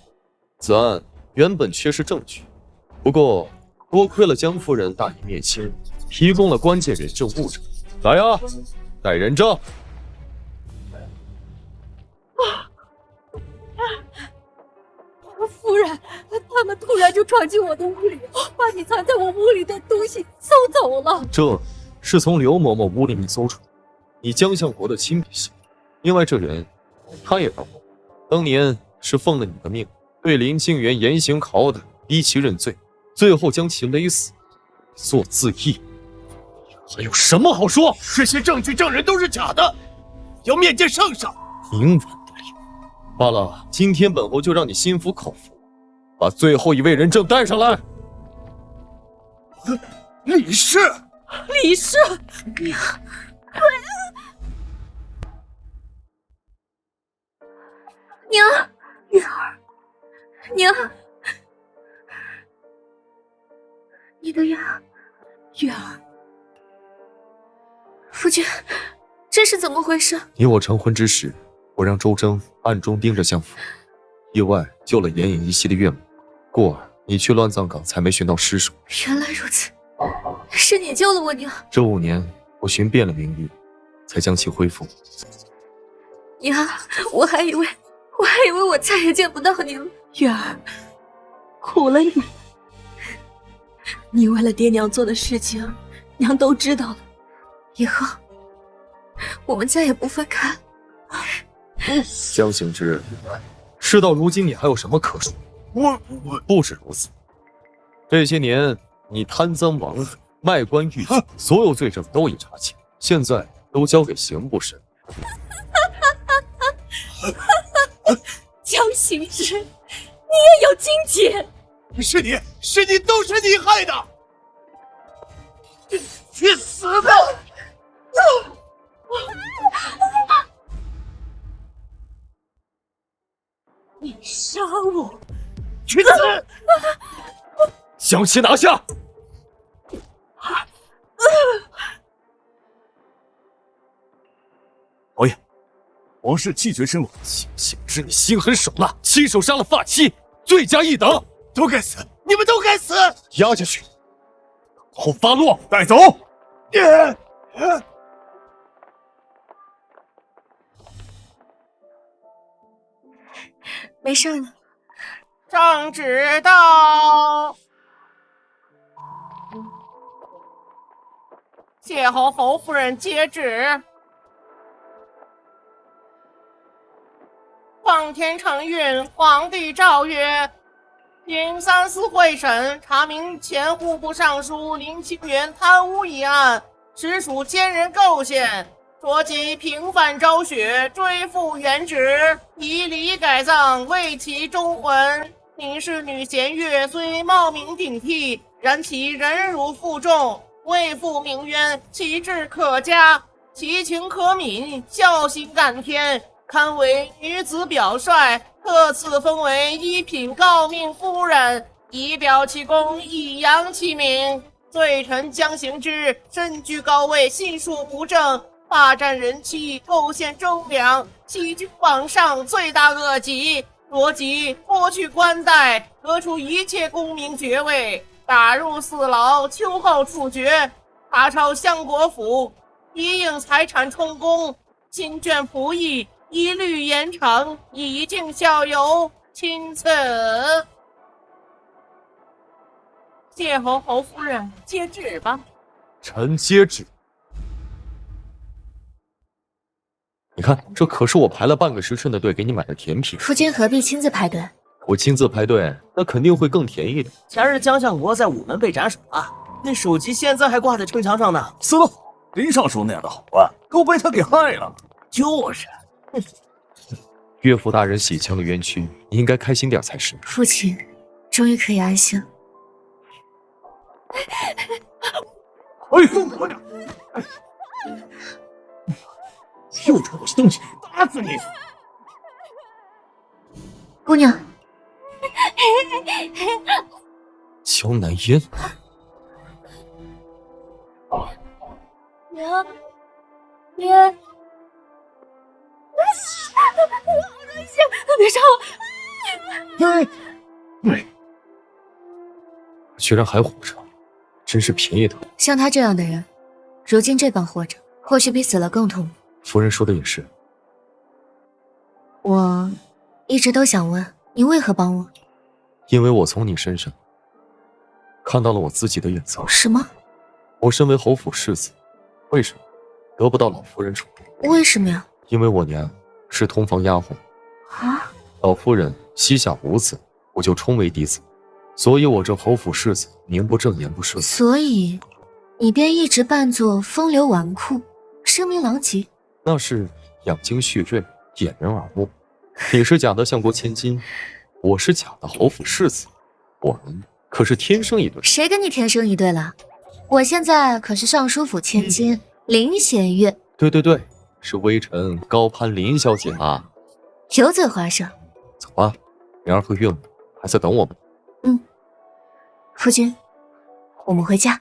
此案原本缺失证据，不过多亏了江夫人大义灭亲，提供了关键人证物证。来啊，带人证。夫人，他们突然就闯进我的屋里，把你藏在我屋里的东西搜走了。这是从刘嬷嬷屋里面搜出你江相国的亲笔信。另外这人，他也当过，当年是奉了你的命，对林清源严刑拷打，逼其认罪，最后将其勒死，做自缢。还有什么好说？这些证据证人都是假的，要面见圣上。明晚得令。罢了，今天本侯就让你心服口服，把最后一位人证带上来。李氏，李氏，娘，月儿，娘，你的牙，月儿，夫君，这是怎么回事？你我成婚之时，我让周征暗中盯着相府，意外救了奄奄一息的岳母，故而你去乱葬岗才没寻到尸首。原来如此，是你救了我娘。这5年，我寻遍了名医，才将其恢复。娘，我还以为我再也见不到你了。月儿，苦了你。你为了爹娘做的事情，娘都知道了。以后我们再也不分开。江行之，事到如今，你还有什么可说？我不止如此。这些年，你贪赃枉法、卖官鬻妓，所有罪证都已查清，现在都交给刑部审。江行之，你也有今天！是你，都是你害的！去死吧！你杀我！去死！将其拿下！侯爷，王氏气绝身亡。江行之，你心狠手辣，亲手杀了发妻，罪加一等，都该死！你们都该死！押下去，后发落，带走。没事了。圣旨到，谢侯夫人接旨。奉天承运，皇帝诏曰：经3司会审，查明前户部尚书林清源贪污一案，实属奸人构陷，着即平反昭雪，追复原职，以礼改葬，为其忠魂。宁氏女贤月虽冒名顶替，然其忍辱负重，为父鸣冤，其志可嘉，其情可悯，孝心感天，堪为女子表率，特赐封为一品诰命夫人，以表其功，以扬其名。罪臣江行之身居高位，信术不正，霸占人妻，构陷忠良，欺君罔上，罪大恶极。着即剥去冠带，革除一切功名爵位，打入4牢，秋后处决。查抄相国府，一应财产充公，亲眷仆役一律严惩，以儆效尤。钦此。谢侯夫人接旨吧。臣接旨。你看，这可是我排了半个时辰的队给你买的甜品。夫君何必亲自排队？我亲自排队，那肯定会更甜一点。前日江相国在午门被斩首了，那首级现在还挂在城墙上呢。死得好，林尚书那样的好官都被他给害了。就是，岳父大人洗清了冤屈，你应该开心点才是。父亲终于可以安心了。快送我点！又出我东西，打死你！姑娘，江南烟，娘，娘，别杀我！居然还活着，真是便宜他。像他这样的人，如今这般活着，或许比死了更痛苦。夫人说的也是。我一直都想问，你为何帮我？因为我从你身上看到了我自己的原则。什么？我身为侯府世子，为什么得不到老夫人宠爱？为什么呀？因为我娘是通房丫鬟，啊！老夫人膝下无子，我就充为嫡子，所以我这侯府世子名不正言不顺。所以你便一直扮作风流纨绔，声名狼藉。那是养精蓄锐，掩人耳目。你是假的相国千金，我是假的侯府世子，我们可是天生一对。谁跟你天生一对了？我现在可是尚书府千金林弦月。对，是微臣高攀林小姐啊。油嘴滑舌。走吧，灵儿和岳母还在等我们。夫君，我们回家。